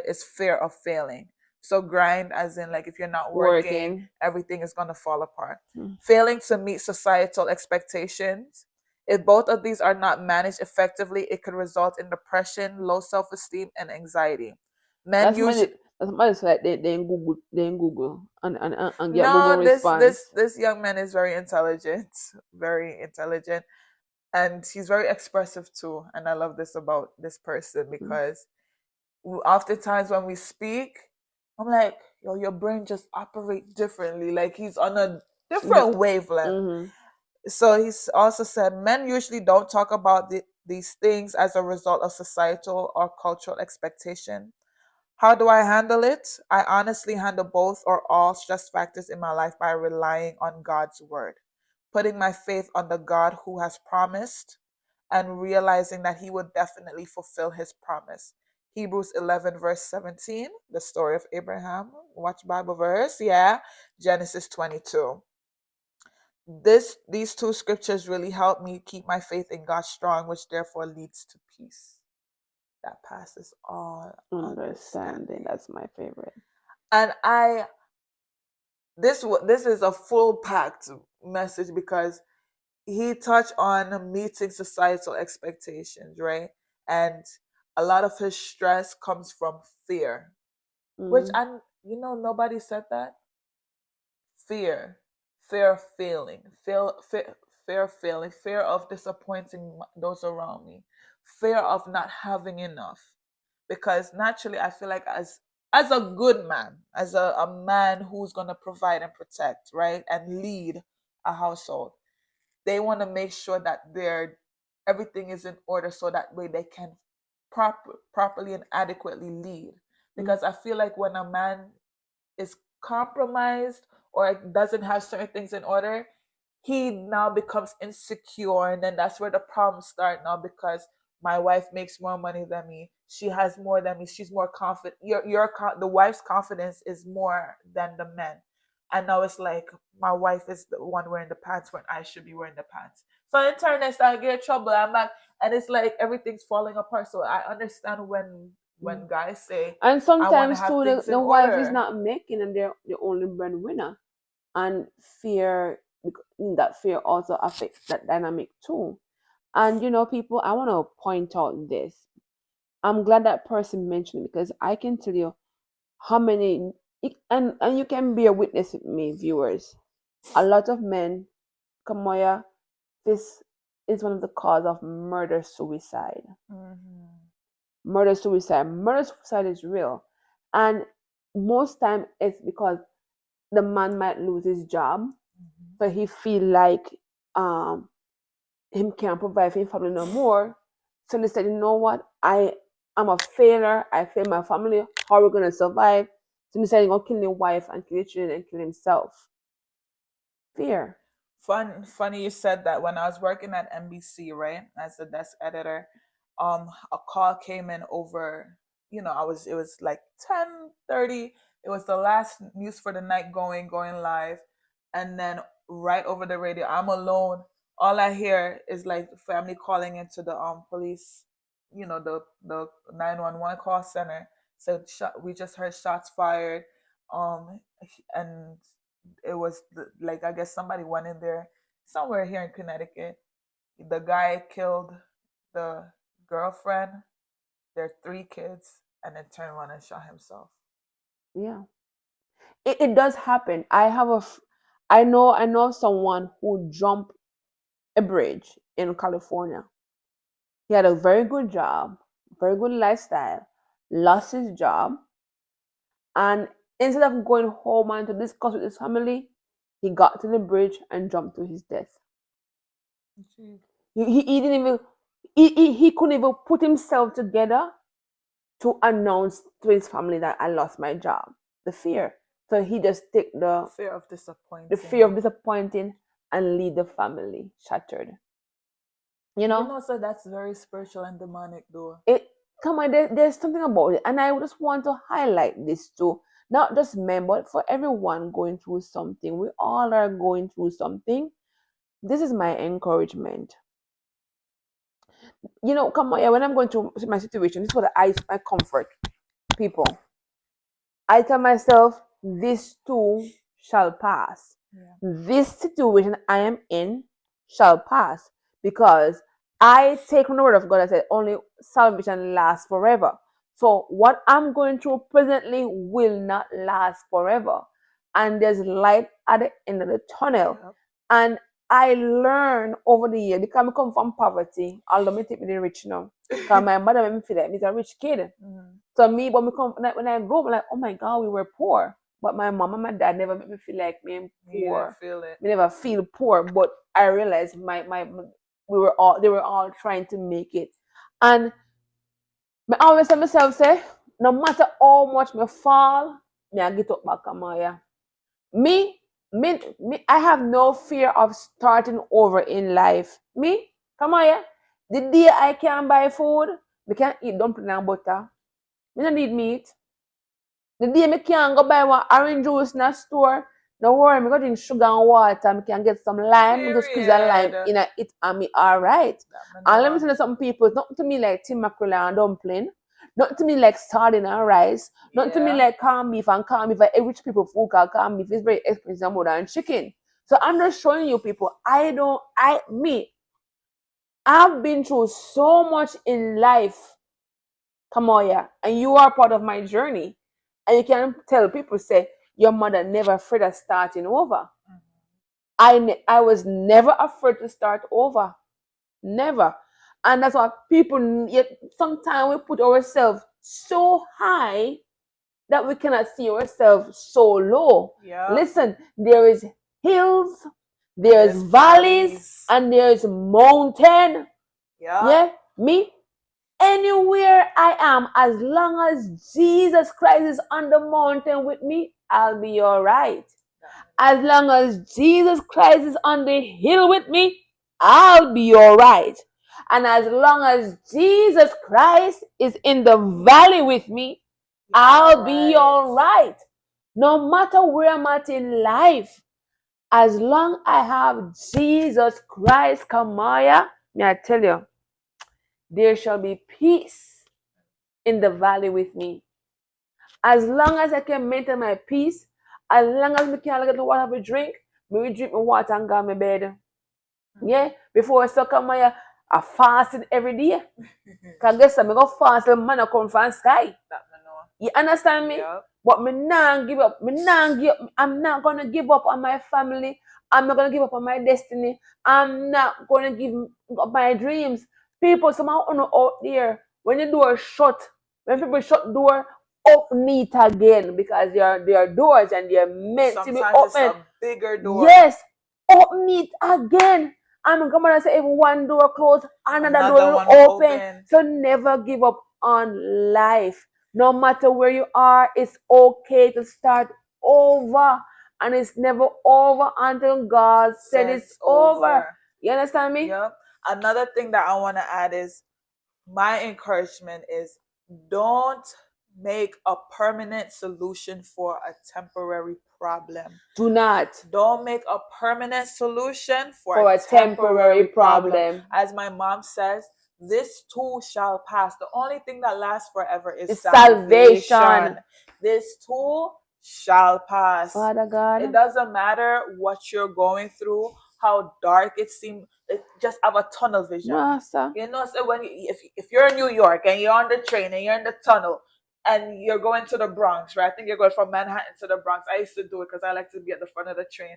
is fear of failing. So grind as in like if you're not working. Everything is going to fall apart. Failing to meet societal expectations. If both of these are not managed effectively, it could result in depression, low self-esteem, and anxiety. That's like they in Google and get No, Google response. this young man is very intelligent, and he's very expressive too. And I love this about this person because oftentimes when we speak, I'm like, yo, your brain just operates differently. Like he's on a different wavelength. So he's also said men usually don't talk about these things as a result of societal or cultural expectation. How do I handle it? I honestly handle both or all stress factors in my life by relying on God's word, putting my faith on the God who has promised, and realizing that he would definitely fulfill his promise. Hebrews 11, verse 17, the story of Abraham. Watch Bible verse. Yeah. Genesis 22. These two scriptures really help me keep my faith in God strong, which therefore leads to peace that passes all understanding. That's my favorite. And this is a full packed message because he touched on meeting societal expectations, right? And a lot of his stress comes from fear, which nobody said that. Fear of failing, fear of failing, fear of disappointing those around me, fear of not having enough. Because naturally, I feel like as as a good man, as a man who's going to provide and protect, right, and lead a household, they want to make sure that everything is in order so that way they can properly and adequately lead. Because I feel like when a man is compromised or doesn't have certain things in order, he now becomes insecure, and then that's where the problems start now, because my wife makes more money than me, she has more than me, she's more confident, the wife's confidence is more than the men, and now it's like my wife is the one wearing the pants when I should be wearing the pants. So in turn I start getting trouble, I'm back, and it's like everything's falling apart. So I understand when guys say, And I want to sometimes have too, things in the wife is order. not making, and they're the only breadwinner, and that fear also affects that dynamic too. And people, I want to point out this. I'm glad that person mentioned it, because I can tell you how many, and you can be a witness with me, viewers. A lot of men, Kamoya, this is one of the cause of murder suicide. Murder suicide is real, and most time it's because the man might lose his job, so he feel like him can't provide for his family no more. So they said, you know what, I'm a failure, I fail my family, how are we gonna survive? So they said he's gonna kill his wife and kill his children and kill himself. Fear. Funny you said that. When I was working at NBC, right, as a desk editor, a call came in over, it was like 10:30. It was the last news for the night going live, and then right over the radio, I'm alone. All I hear is like family calling into the police, the 911 call center. So we just heard shots fired, and it was like, I guess somebody went in there somewhere here in Connecticut. The guy killed the girlfriend, their 3 kids, and then turned around and shot himself. Yeah, it does happen. I know someone who jumped a bridge in California. He had a very good job, very good lifestyle, lost his job, and instead of going home and to discuss with his family, he got to the bridge and jumped to his death. He didn't even he couldn't even put himself together to announce to his family that I lost my job. The fear. So he just take the Fear of disappointing. the fear of disappointing and leave the family shattered. So that's very spiritual and demonic, though. Come on, there's something about it, and I just want to highlight this too. Not just men, but for everyone going through something. We all are going through something. This is my encouragement. Come on, yeah, when I'm going through my situation, this is what I comfort people. I tell myself, this too shall pass. Yeah. This situation I am in shall pass, because I take on the word of God that said only salvation lasts forever. So what I'm going through presently will not last forever. And there's light at the end of the tunnel. Yep. And I learned over the years, because I come from poverty, although me take me the rich now. Because my mother made me feel like me a rich kid. So me, when I grow up, I'm like, oh my God, we were poor. But my mom and my dad never made me feel like me and poor. Feel it. We never feel poor. But I realized they were all trying to make it. And I always tell myself, say, no matter how much me fall, me I get up back on my me, I have no fear of starting over in life. Me, come on, yeah. The day I can buy food, we can eat dumpling and butter. Me don't need meat. The day me can go buy one orange juice in a store, don't worry, me go drink sugar and water. Me can get some lime, me go squeeze a lime in it, and me alright. And let me tell you some people, it's not to me like tin mackerel and dumpling. Not to me like sardine and rice. Not to me like corned beef and corned beef. Like rich people food called corned beef is very expensive more than chicken. So I'm just showing you people, I've been through so much in life. Come on, yeah. And you are part of my journey. And you can tell people, say, your mother never afraid of starting over. I was never afraid to start over. Never. And that's why people, yet sometimes we put ourselves so high that we cannot see ourselves so low. Yeah. Listen, there is hills, there's There's valleys, valleys. and there's mountain. Yeah. Yeah, me, anywhere I am, as long as Jesus Christ is on the mountain with me, I'll be all right. As long as Jesus Christ is on the hill with me, I'll be all right. And as long as Jesus Christ is in the valley with me, I'll be all right. No matter where I'm at in life, as long I have Jesus Christ, Kamaya, may I tell you, there shall be peace in the valley with me. As long as I can maintain my peace, as long as I can get the water to drink, me drink my water and go on my bed. Yeah, before I suck on my I fasting every day. Cause guess I'm go fast, the man come from sky. You understand me? Yeah. But me not give up. I'm not gonna give up on my family. I'm not gonna give up on my destiny. I'm not gonna give up my dreams. People, somehow out there, when the door shut, when people shut door, open it again because there are doors and they're meant to be Sometimes open. it's a bigger door. Yes, open it again. I'm gonna say if one door closed, another door one will open. So never give up on life. No matter where you are, it's okay to start over. And it's never over until God said it's over. You understand me? Yeah. Another thing that I want to add is my encouragement is don't make a permanent solution for a temporary problem. Do not. Don't make a permanent solution For a temporary problem. As my mom says, this too shall pass. The only thing that lasts forever is It's salvation. salvation. This too shall pass. Father God. It doesn't matter what you're going through, how dark it seems. Just have a tunnel vision. Master. You know, so when if you're in New York and you're on the train and you're in the tunnel and you're going to the Bronx, right? I think you're going from Manhattan to the Bronx. I used to do it because I like to be at the front of the train.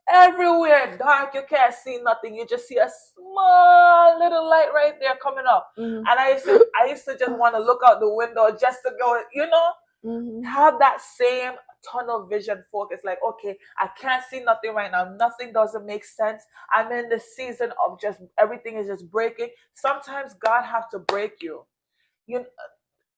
Everywhere dark, you can't see nothing. You just see a small little light right there coming up. Mm-hmm. And I used to just want to look out the window just to go, you know, have that same tunnel vision focus. Like, okay, I can't see nothing right now. Nothing doesn't make sense. I'm in the season of just everything is just breaking. Sometimes God have to break you.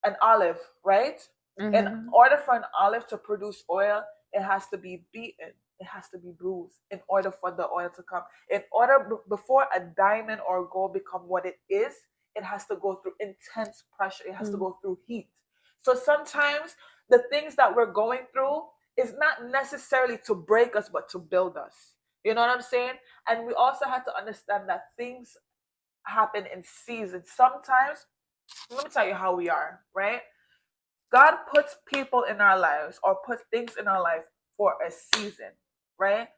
An olive, right? In order for an olive to produce oil, it has to be beaten. It has to be bruised in order for the oil to come. In order, before a diamond or gold become what it is, it has to go through intense pressure. It has to go through heat. So sometimes the things that we're going through is not necessarily to break us, but to build us. You know what I'm saying? And we also have to understand that things happen in seasons. Sometimes, let me tell you how we are, right? God puts people in our lives or puts things in our life for a season, right?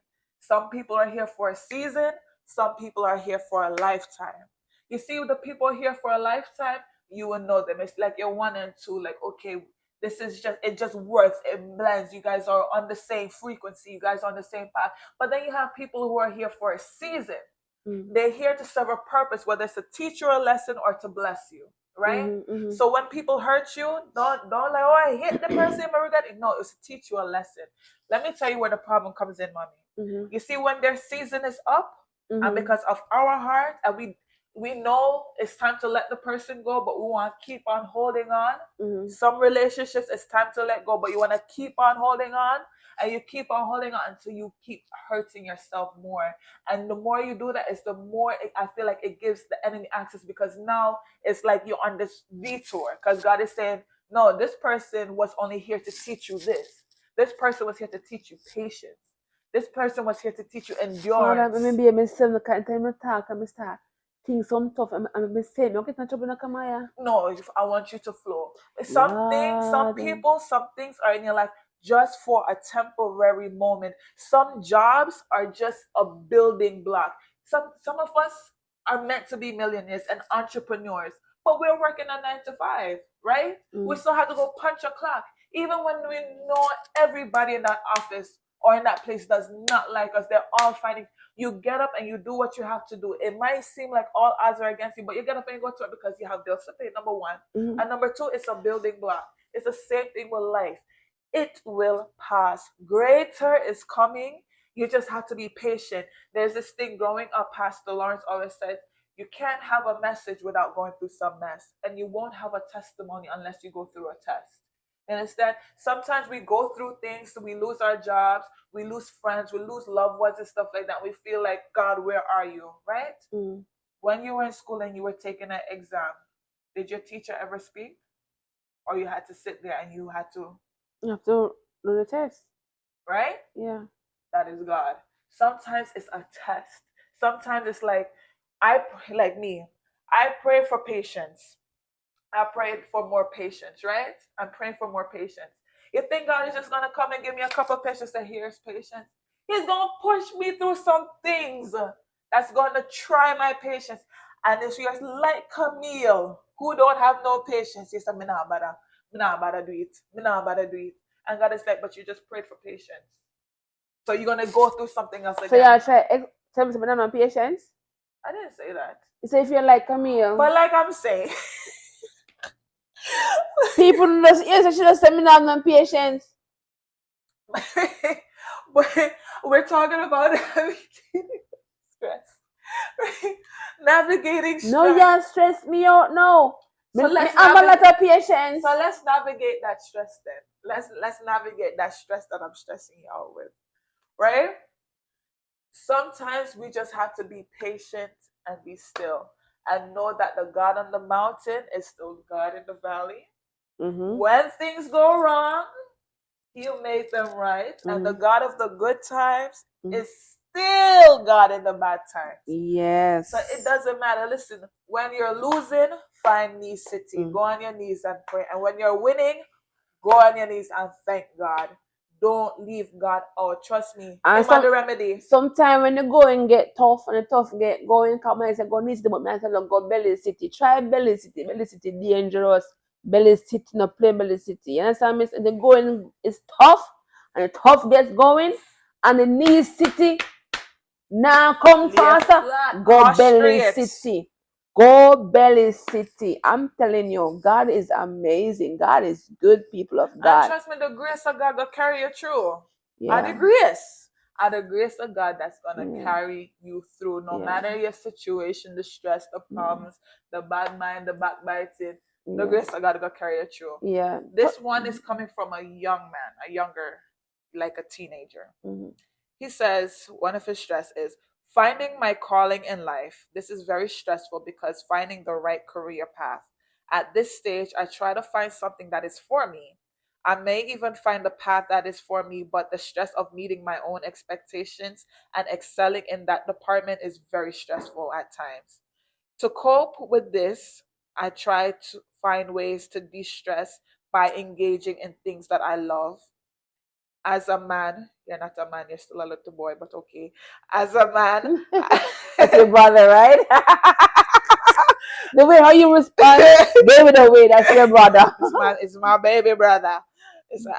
Some people are here for a season. Some people are here for a lifetime. You see, the people here for a lifetime, you will know them. It's like you're one and two, like, okay, this is just, it just works. It blends. You guys are on the same frequency. You guys are on the same path. But then you have people who are here for a season. They're here to serve a purpose, whether it's to teach you a lesson or to bless you. Right? So when people hurt you, don't like, oh, I hit the person, I regret it. No, it's to teach you a lesson. Let me tell you where the problem comes in, mommy. You see, when their season is up, and because of our heart, and we know it's time to let the person go, but we want to keep on holding on. Some relationships, it's time to let go, but you want to keep on holding on. And you keep on holding on until you keep hurting yourself more. And the more you do that, it's the more I feel like it gives the enemy access, because now it's like you're on this detour. Because God is saying, no, this person was only here to teach you this. This person was here to teach you patience. This person was here to teach you endurance. Maybe I myself, I can't tell me talk, I start things some tough. I'm saying, okay, not trouble, no, I want you to flow. Some people, some things are in your life just for a temporary moment. Some jobs are just a building block. Some of us are meant to be millionaires and entrepreneurs, but we're working a 9 to 5, right? We still have to go punch a clock. Even when we know everybody in that office or in that place does not like us, they're all fighting. You get up and you do what you have to do. It might seem like all odds are against you, but you get up and you go to it because you have bills to pay, number one. And number two, it's a building block. It's the same thing with life. It will pass. Greater is coming. You just have to be patient. There's this thing growing up, Pastor Lawrence always said, you can't have a message without going through some mess. And you won't have a testimony unless you go through a test. You understand? Sometimes we go through things, we lose our jobs, we lose friends, we lose loved ones and stuff like that. We feel like, God, where are you? Right? Mm. When you were in school and you were taking an exam, did your teacher ever speak? Or you had to sit there and you had to, You have to do the test. right? Yeah. That is God. Sometimes it's a test. Sometimes it's like, like me, I pray for patience. I prayed for more patience, right? I'm praying for more patience. You think God is just going to come and give me a cup of patience that here's patience? He's going to push me through some things that's going to try my patience. And if you're like Camille, who don't have no patience, you say, me nah bother do it. Me nah bother do it. And God is like, but you just prayed for patience. So you're going to go through something else again. So yeah, tell me something on patience. I didn't say that. You say if you're like Camille. But like I'm saying, people just yes, should have said me not have no patience. but we're talking about stress. Navigating stress. No, you stress me out now. So let's I'm a lot of patience. So let's navigate that stress then. Let's navigate that stress that I'm stressing you out with. Right? Sometimes we just have to be patient and be still and know that the God on the mountain is still God in the valley. Mm-hmm. When things go wrong, He'll make them right. Mm-hmm. And the God of the good times is still God in the bad times. Yes. So it doesn't matter. Listen, when you're losing, find necessity. Go on your knees and pray. And when you're winning, go on your knees and thank God. Don't leave God out. Trust me. It's the remedy. Sometimes when the going get tough and the tough get going, come and say, go needs the but I tell them go Belly City. Try Belly City. Belly City dangerous. Belly City no play Belly City. You understand me? The going is tough and the tough gets going and the knee city now come faster. Go Belly City. Go Belly City. I'm telling you, God is amazing. God is good, people of God. And trust me, the grace of God will carry you through. Yeah. And the grace of God that's gonna carry you through, no matter your situation, the stress, the problems, the bad mind, the backbiting. The grace of God will carry you through. Yeah. This one is coming from a young man, a younger, like a teenager. Mm-hmm. He says one of his stress is finding my calling in life. This is very stressful because finding the right career path. At this stage, I try to find something that is for me. I may even find the path that is for me, but the stress of meeting my own expectations and excelling in that department is very stressful at times. To cope with this, I try to find ways to de-stress by engaging in things that I love. As a man, you're not a man, you're still a little boy, but okay. As a man, that's your brother, right? The way how you respond, baby, the way that's your brother. It's my baby brother.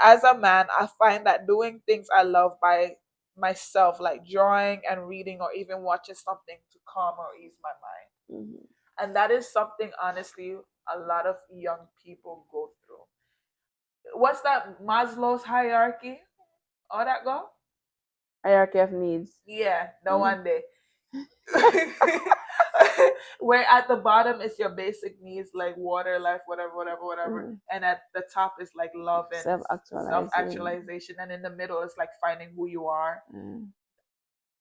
As a man, I find that doing things I love by myself, like drawing and reading, or even watching something to calm or ease my mind. Mm-hmm. And that is something, honestly, a lot of young people go through. What's that? Maslow's hierarchy? All that go? Hierarchy of needs. Yeah, the one day. Where at the bottom is your basic needs like water, life, whatever. And at the top is like love and self-actualization. And in the middle is like finding who you are.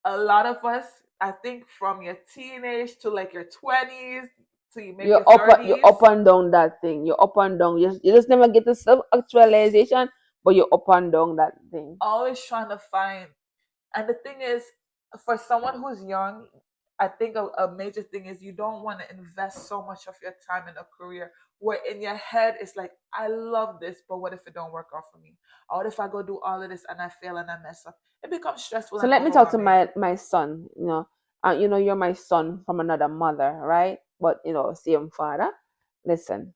A lot of us, I think from your teenage to like your 20s to maybe your 30s. You're up and down that thing. You're up and down. You just never get the self-actualization, but you're up and down that thing. Always trying to find. And the thing is, for someone who's young, I think a major thing is you don't want to invest so much of your time in a career where in your head it's like, I love this, but what if it don't work out for me? Or what if I go do all of this and I fail and I mess up? It becomes stressful. So let me talk to my son. You're my son from another mother, right? But same father. Listen,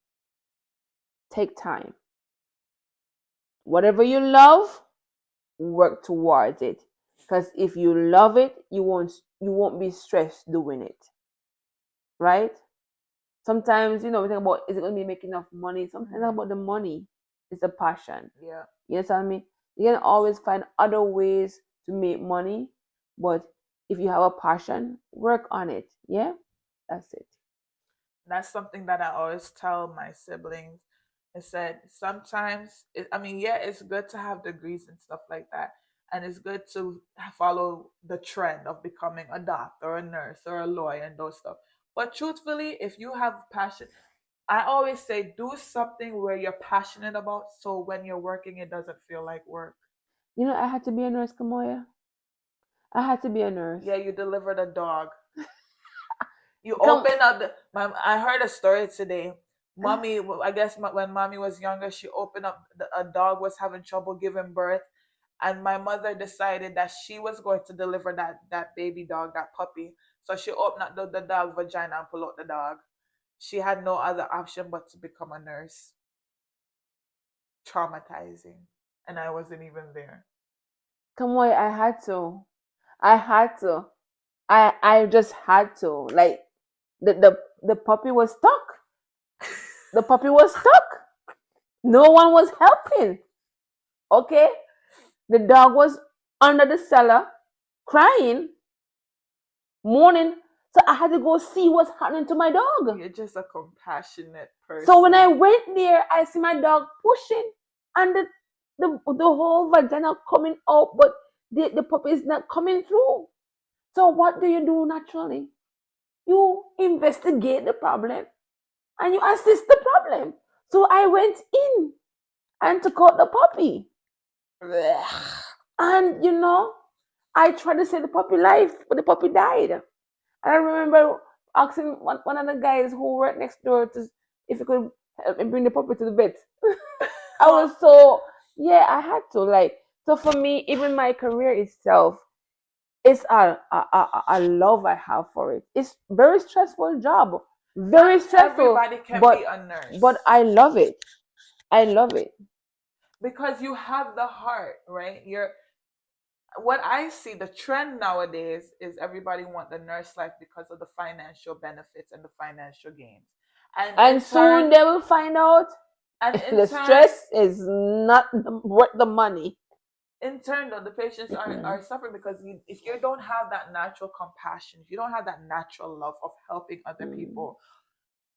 take time. Whatever you love, work towards it. Because if you love it, you won't be stressed doing it. Right? Sometimes, we think about, is it going to be making enough money? Sometimes it's about the money. it's a passion. Yeah. You understand me? You can always find other ways to make money, but if you have a passion, work on it. Yeah, that's it. That's something that I always tell my siblings. I said sometimes, I mean, yeah, it's good to have degrees and stuff like that. And it's good to follow the trend of becoming a doctor or a nurse or a lawyer and those stuff. But truthfully, if you have passion, I always say do something where you're passionate about so when you're working, it doesn't feel like work. You know, I had to be a nurse, Kamoya. I had to be a nurse. Yeah, you delivered a dog. You Come, open up I heard a story today. Mommy, I guess when mommy was younger, she opened up a dog was having trouble giving birth, and my mother decided that she was going to deliver that baby dog, that puppy. So she opened up the dog vagina and pull out the dog. She had no other option but to become a nurse. Traumatizing, and I wasn't even there. Kamoya, I had to. I had to. I just had to. Like the puppy was stuck. The puppy was stuck. No one was helping. Okay? The dog was under the cellar crying, mourning. So I had to go see what's happening to my dog. You're just a compassionate person. So when I went there, I see my dog pushing and the whole vagina coming out, but the puppy is not coming through. So what do you do naturally? You investigate the problem and you assist the problem. So I went in and took out the puppy. And I tried to save the puppy life, but the puppy died. And I remember asking one of the guys who worked next door to if he could help me bring the puppy to the vet. I was so I had to so for me, even my career itself, it's a love I have for it. It's very stressful job, very stressful. Everybody can but be a nurse, but I love it. I love it because you have the heart, right? What I see, the trend nowadays is everybody want the nurse life because of the financial benefits and the financial gains. and soon they will find out the stress is not worth the money. In turn, though, the patients are suffering because if you don't have that natural compassion, if you don't have that natural love of helping other people,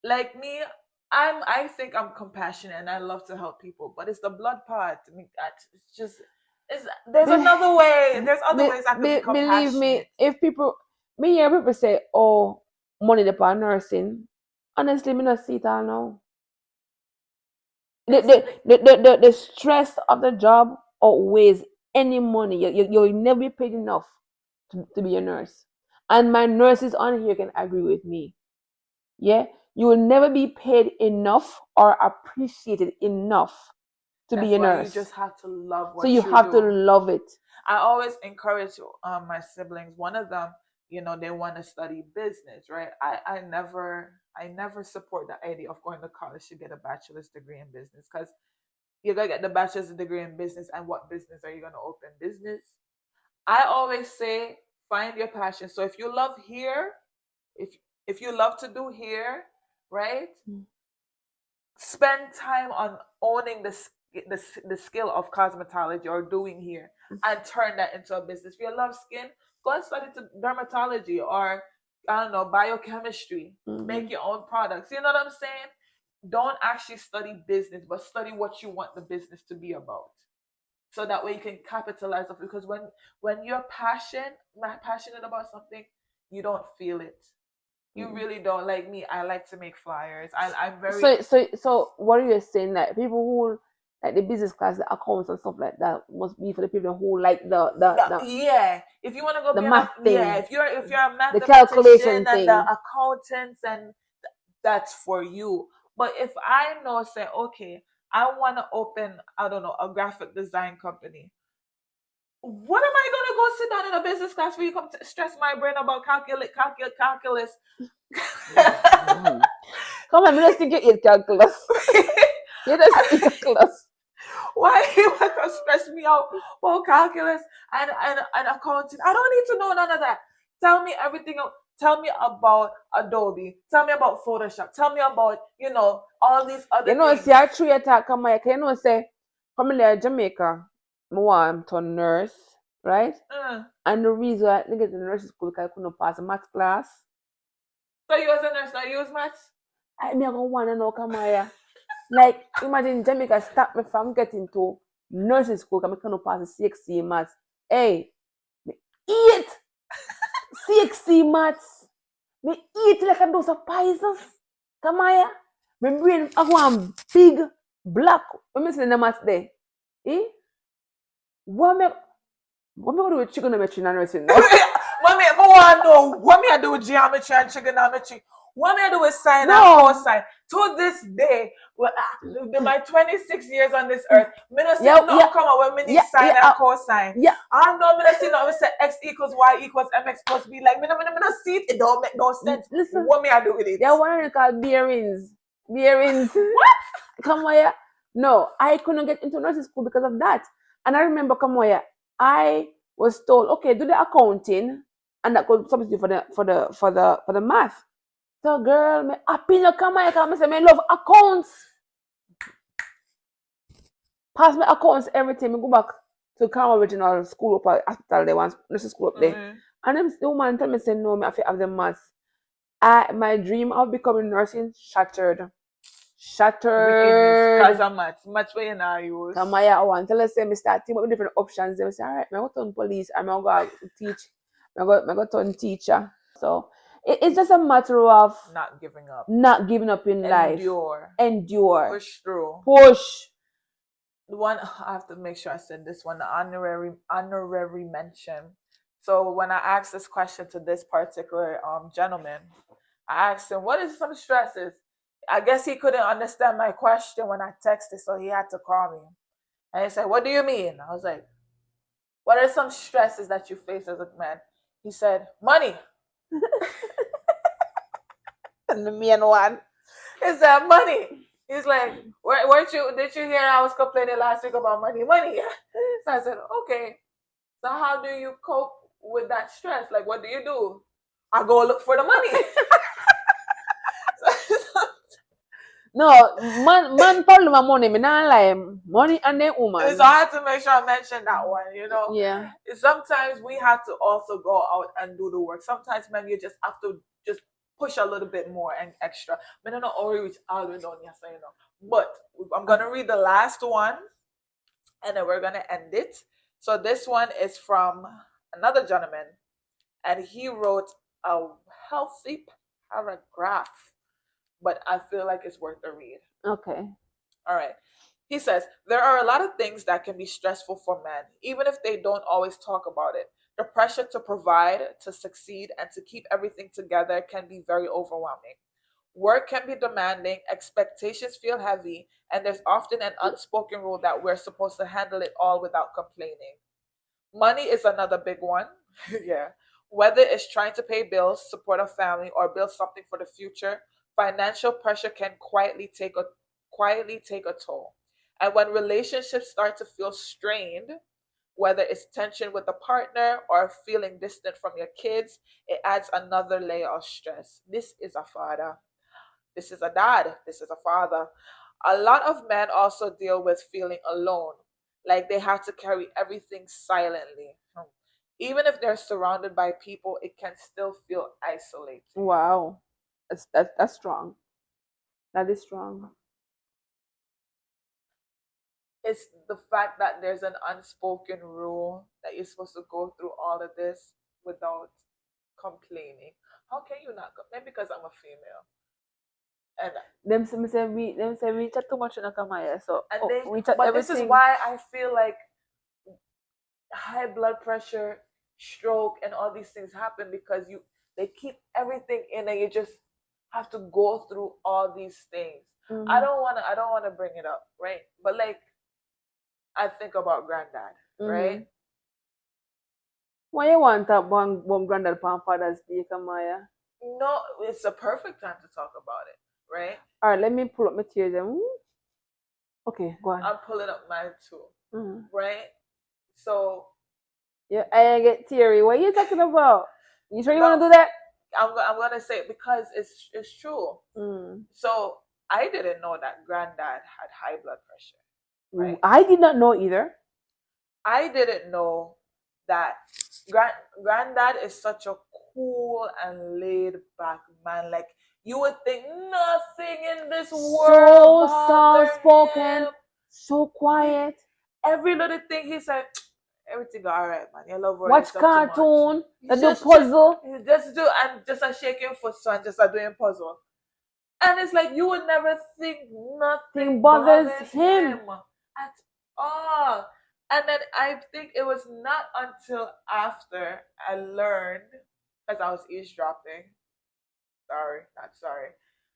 like me, I think I'm compassionate and I love to help people, but it's the blood part. I mean, it's just there's another way. There's other ways I could be compassionate. Believe me, if people me hear people say, "Oh, money upon nursing," honestly, me not see it all now. The stress of the job outweighs any money. You'll never be paid enough to be a nurse. And my nurses on here can agree with me. Yeah, you will never be paid enough or appreciated enough to be a nurse. You just have to love what so you have do. to love it. I always encourage my siblings. One of them, they want to study business, right? I never support the idea of going to college to get a bachelor's degree in business, because you're gonna get the bachelor's degree in business, and what business are you gonna open? Business. I always say find your passion. So if you love hair, if you love to do hair, right? Spend time on owning the skill of cosmetology or doing hair, and turn that into a business. If you love skin, go and study dermatology or I don't know, biochemistry. Make your own products. You know what I'm saying? Don't actually study business, but study what you want the business to be about. So that way you can capitalize off it. Because when you're passionate about something, you don't feel it. You really don't. Like me, I like to make flyers. I'm very so what are you saying, that people who like the business class, the accounts and stuff like that must be for the people who like the yeah. If you want to go the be math thing, if you're a mathematician, the calculation and thing, the accountants, and that's for you. But if I know, say, okay, I want to open, I don't know, a graphic design company. What am I gonna go sit down in a business class where you come to stress my brain about calculus? Come on, we just think you eat calculus. You just eat calculus. Why you want to stress me out about calculus and accounting? I don't need to know none of that. Tell me everything. Tell me about Adobe. Tell me about Photoshop. Tell me about, all these other things. See, I true attack come here. Say, come in Jamaica, I want to nurse, right? And the reason I didn't get to nursing school because I couldn't pass a math class. So you as a nurse, now you use maths? I don't want to know, come here. Like, imagine Jamaica stop me from getting to nursing school because I couldn't pass the CXC maths. Hey, me eat CXC maths. Me eat like a dose of poison. Come here. My brain, I want big, black. Let me see the maths there. Eh? What me going to do with trigonometry and nursing now? Mommy, I want to know what me I do with geometry and trigonometry. What me I do with sine and cosine. To this day, my 26 years on this earth, me not see nothing come out when me need sine and cosine. I know me not see nothing say x equals y equals mx plus b. Like me not see it. It don't make no sense. Listen, what me I do with it? Yeah, what are called bearings? Bearings. What? Come here. No, I couldn't get into nursing school because of that. And I remember, come here, I was told, okay, do the accounting, and that could substitute for the math. So, girl, me happy no come here, come say, me love accounts. Pass me accounts, everything. Me go back to Carmel Regional School up at hospital. They want nursing school up there, and them the woman tell me say no, me have to have the math. My dream of becoming nursing shattered. Because of maths. Much way you now use. Come here, I want to say, me start thinking about different options. They say, all right, I'm going to turn police. I'm going to teach. I'm going to turn teacher. So it's just a matter of not giving up. Not giving up in life. Endure. Push through. Push. The one I have to make sure I said this one, the honorary mention. So when I asked this question to this particular gentleman, I asked him, what is some stresses? I guess he couldn't understand my question when I texted, so he had to call me. And he said, what do you mean? I was like, what are some stresses that you face as a man? He said, money. And the main one. He said, money. He's like, did you hear I was complaining last week about money? Money. So I said, okay. So how do you cope with that stress? Like, what do you do? I go look for the money. No, man problem with money. Me not lie. Money and then woman. So I had to make sure I mentioned that one, Yeah. Sometimes we have to also go out and do the work. Sometimes, man, you just have to just push a little bit more and extra. I don't know already reach all the way down, yes, But I'm going to read the last one, and then we're going to end it. So this one is from another gentleman, and he wrote a healthy paragraph. But I feel like it's worth a read. Okay. All right. He says, there are a lot of things that can be stressful for men, even if they don't always talk about it. The pressure to provide, to succeed, and to keep everything together can be very overwhelming. Work can be demanding, expectations feel heavy, and there's often an unspoken rule that we're supposed to handle it all without complaining. Money is another big one. Yeah. Whether it's trying to pay bills, support a family, or build something for the future, financial pressure can quietly take a toll. And when relationships start to feel strained, whether it's tension with a partner or feeling distant from your kids, it adds another layer of stress. This is a father. This is a dad. This is a father. A lot of men also deal with feeling alone, like they have to carry everything silently. Even if they're surrounded by people, it can still feel isolating. Wow. That's strong. That is strong. It's the fact that there's an unspoken rule that you're supposed to go through all of this without complaining. How can you not complain? Because I'm a female. And them say we chat too much in a camera, so we chat but everything. This is why I feel like high blood pressure, stroke, and all these things happen because they keep everything in, and you just have to go through all these things. Mm-hmm. I don't wanna bring it up, right? But like, I think about granddad, right? Why you want that one granddad on Father's Day, Kamaya? No, it's a perfect time to talk about it, right? All right, let me pull up my tears. Okay, go on. I'm pulling up mine too, right? So yeah, I get teary. What are you talking about? You sure you want to do that? I'm gonna say it because it's true. So I didn't know that granddad had high blood pressure, right? I did not know either. I didn't know that granddad is such a cool and laid back man. Like you would think nothing in this world So bothered soft spoken, him. so quiet. Every little thing he said, everything alright, man. You love Watch yourself too much. cartoon, He the do just puzzle. he just do and just a shaking foot so and just a doing puzzle. And it's like you would never think nothing Thing bothers him. at all. And then I think it was not until after I learned, because I was eavesdropping. Sorry, not sorry.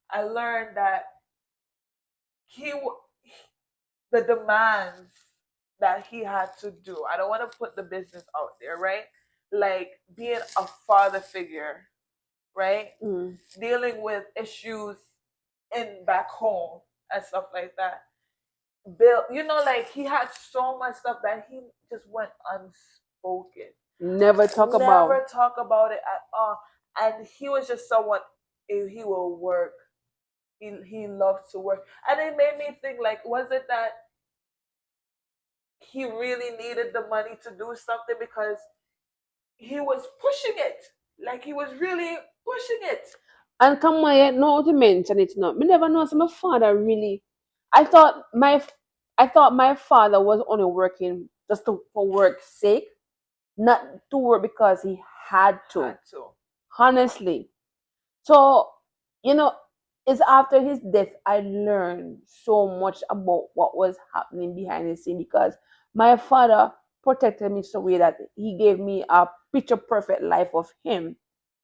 I learned that he the demands that he had to do. I don't want to put the business out there, right? Like being a father figure, right? Dealing with issues in back home and stuff like that. Bill, like he had so much stuff that he just went unspoken. Never talk about. Never talk about it at all. And he was just someone. He will work. He loved to work, and it made me think. Like, was it that he really needed the money to do something because he was pushing it? Like he was really pushing it. And come on, no to mention it. No, me never know. So my father really. I thought my father was only working just for work's sake, not to work because he had to. Honestly, so it's after his death I learned so much about what was happening behind the scene because my father protected me so way that he gave me a picture perfect life of him.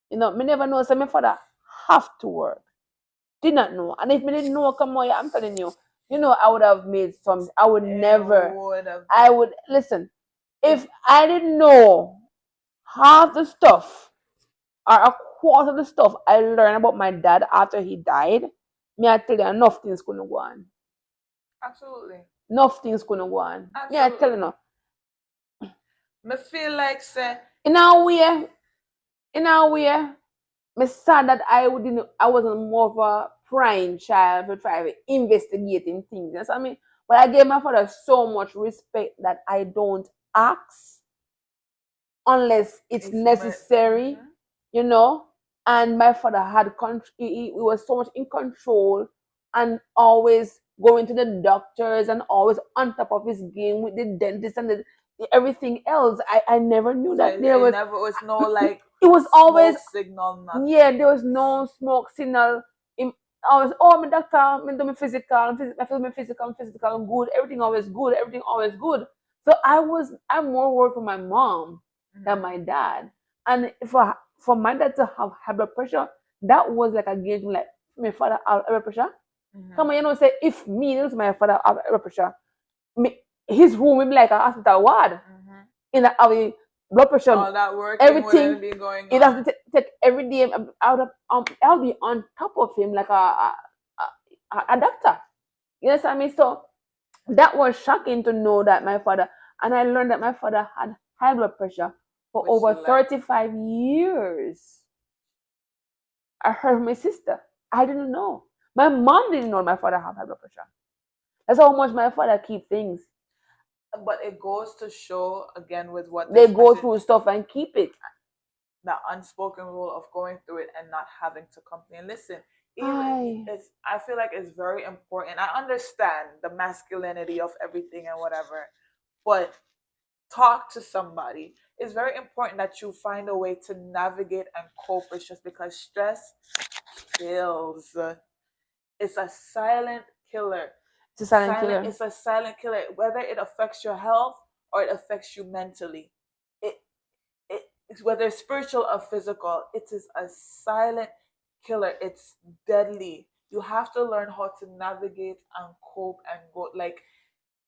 Me never know. So my father have to work. Did not know. And if me didn't know, come on, I'm telling you, I would have made some. I would never. I would listen. If I didn't know half the stuff or a quarter of the stuff I learned about my dad after he died, me I tell you, enough things couldn't go on. Absolutely. Enough things couldn't go on. Me I tell you. Me feel like say in a way, me sad that I wasn't more of a prying child to try investigating things. You know what I mean? But I gave my father so much respect that I don't ask unless it's necessary, And my father had he was so much in control and always going to the doctors and always on top of his game with the dentist and everything else. I never knew that there was never was no like it was always signal. Nothing. Yeah, there was no smoke signal. I was my doctor, me do my physical, physical good. Everything always good. So I'm more worried for my mom than my dad. And for my dad to have high blood pressure, that was like a gauge. Like my father have high blood pressure. Come on, say if me lose my father have high blood pressure, his room will be like a hospital ward. In our blood pressure, all that work, everything be going on. It has to take every day out of I'll be on top of him like a doctor. You know what I mean? So that was shocking to know that my father, and I learned that my father had high blood pressure for over 35 years. I heard my sister. I didn't know. My mom didn't know my father had high blood pressure. That's how much my father keep things. But it goes to show again with what they go through stuff and keep it. The unspoken rule of going through it and not having to complain. Listen, I feel like it's very important. I understand the masculinity of everything and whatever, but talk to somebody. It's very important that you find a way to navigate and cope with stress because stress kills. It's a silent killer. It's a silent killer. It's a silent killer. Whether it affects your health or it affects you mentally, whether it's spiritual or physical, it is a silent killer. It's deadly. You have to learn how to navigate and cope and go. Like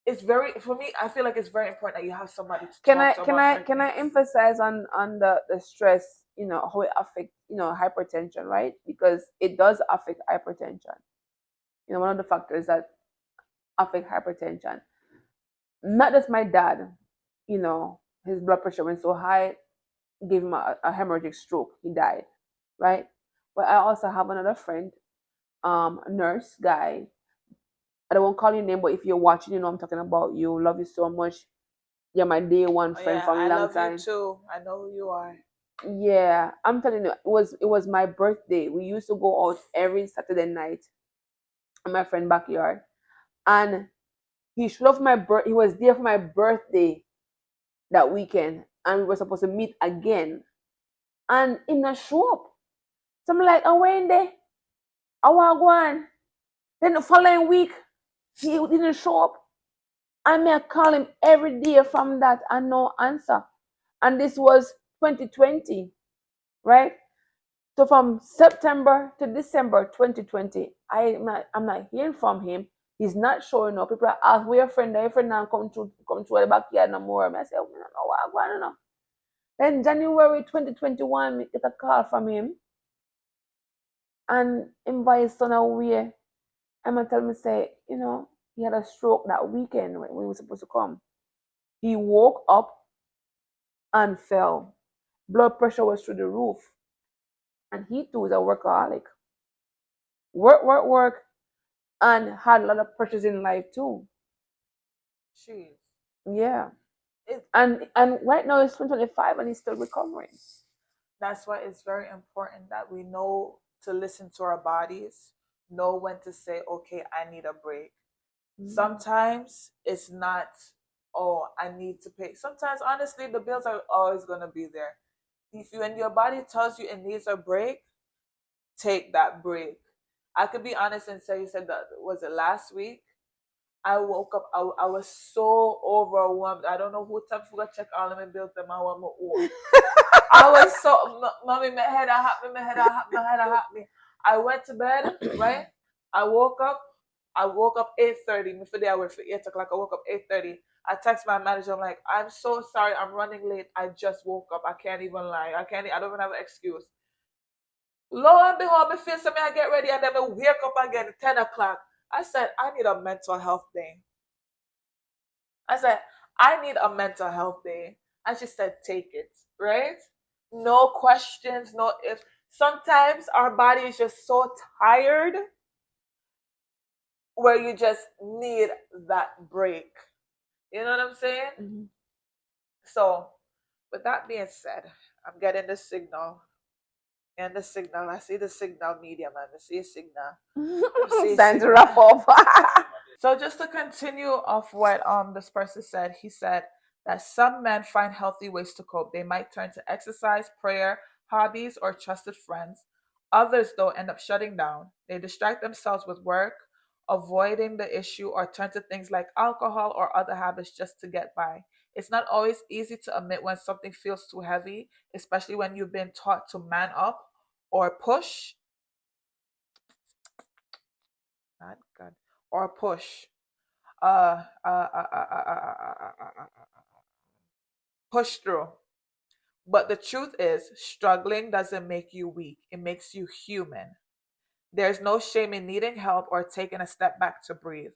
it's very for me. I feel like it's very important that you have somebody to talk to. Can I emphasize on the stress? How it affects hypertension, right? Because it does affect hypertension. One of the factors that affect hypertension. Not just my dad. His blood pressure went so high, gave him a hemorrhagic stroke. He died. right? But I also have another friend, nurse guy. I don't want to call your name, but if you're watching, you know I'm talking about you. Love you so much. You're my day one Oh, friend yeah, from a I long love you time. too. I know who you are. Yeah, I'm telling you, it was my birthday. We used to go out every Saturday night in my friend backyard, and he showed up for my birth. He was there for my birthday that weekend, and we were supposed to meet again, and he not show up. So I'm like, oh, when there? I want to go on. Then the following week, he didn't show up. I may call him every day from that and no answer. And this was 2020, right? So from September to December 2020, I'm not hearing from him. He's not showing up. People are asking, where your friend? Your friend now come to the backyard no more. I say, oh, I don't know what I'm going on. Then January 2021, we get a call from him and invite his son away. I'm gonna tell me say, he had a stroke that weekend when we were supposed to come. He woke up and fell. Blood pressure was through the roof. And he too is a workaholic. Work, work, work, and had a lot of pressures in life too. Jeez. Yeah. It, And right now it's 2025 and he's still recovering. that's why it's very important that we know to listen to our bodies, know when to say, okay, I need a break. Sometimes it's not, oh, I need to pay. Sometimes, honestly, the bills are always going to be there. If you and your body tells you it needs a break, take that break. I could be honest and say, you said that, was it last week? I woke up, I was so overwhelmed. I don't know who time to check all of my bills that my one own. I was so, mommy, my head, I hot me, my head, I hot, my head, I hot me. I went to bed, right? I woke up. I woke up 8:30. For the hour for 8 o'clock. I woke up 8:30. I text my manager. I'm like, I'm so sorry. I'm running late. I just woke up. I can't even lie. I can't. I don't even have an excuse. Lo and behold, me feel something. I get ready and then I wake up again at 10 o'clock. I said, I need a mental health day. I said, I need a mental health day. And she said, take it, right? No questions, no ifs. Sometimes our body is just so tired where you just need that break. You know what I'm saying? Mm-hmm. So, with that being said, I'm getting the signal. And the signal, I see the signal media, man. I see a signal. It's time to wrap up. So just to continue off what this person said, he said that some men find healthy ways to cope. They might turn to exercise, prayer, hobbies, or trusted friends. Others, though, end up shutting down. They distract themselves with work, avoiding the issue, or turn to things like alcohol or other habits just to get by. It's not always easy to admit when something feels too heavy, especially when you've been taught to man up or push. Not good. Or push. Uh, uh, uh, uh, uh, uh, uh, uh, uh, push through. But the truth is, struggling doesn't make you weak, it makes you human. There's no shame in needing help or taking a step back to breathe.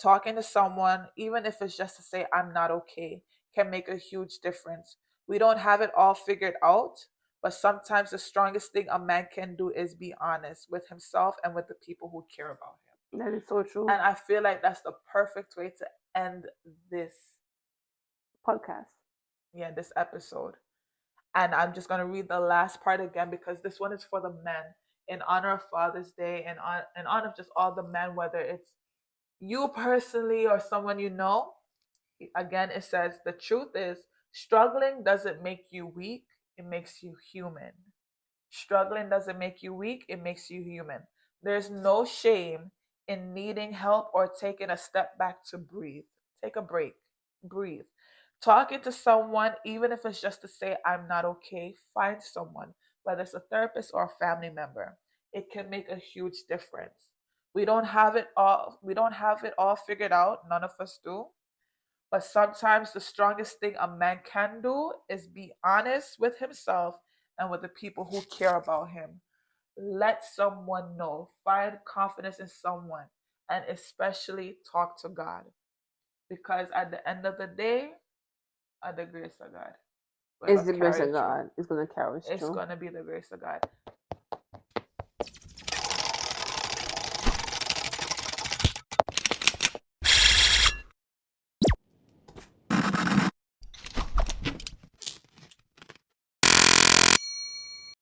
Talking to someone, even if it's just to say, I'm not okay, can make a huge difference. We don't have it all figured out, but sometimes the strongest thing a man can do is be honest with himself and with the people who care about him. That is so true. And I feel like that's the perfect way to end this Podcast. this episode. And I'm just gonna read the last part again because this one is for the men in honor of Father's Day and in honor of just all the men, whether it's you personally or someone you know. Again, it says the truth is struggling doesn't make you weak, it makes you human. Struggling doesn't make you weak, it makes you human. There's no shame in needing help or taking a step back to breathe. Take a break, breathe. Talking to someone, even if it's just to say, I'm not okay, find someone, whether it's a therapist or a family member. It can make a huge difference. We don't have it all figured out. None of us do. But sometimes the strongest thing a man can do is be honest with himself and with the people who care about him. Let someone know. Find confidence in someone. And especially talk to God. Because at the end of the day, at the grace of God. It's the carry grace of us through. God. It's gonna carry us It's through. gonna be the grace of God.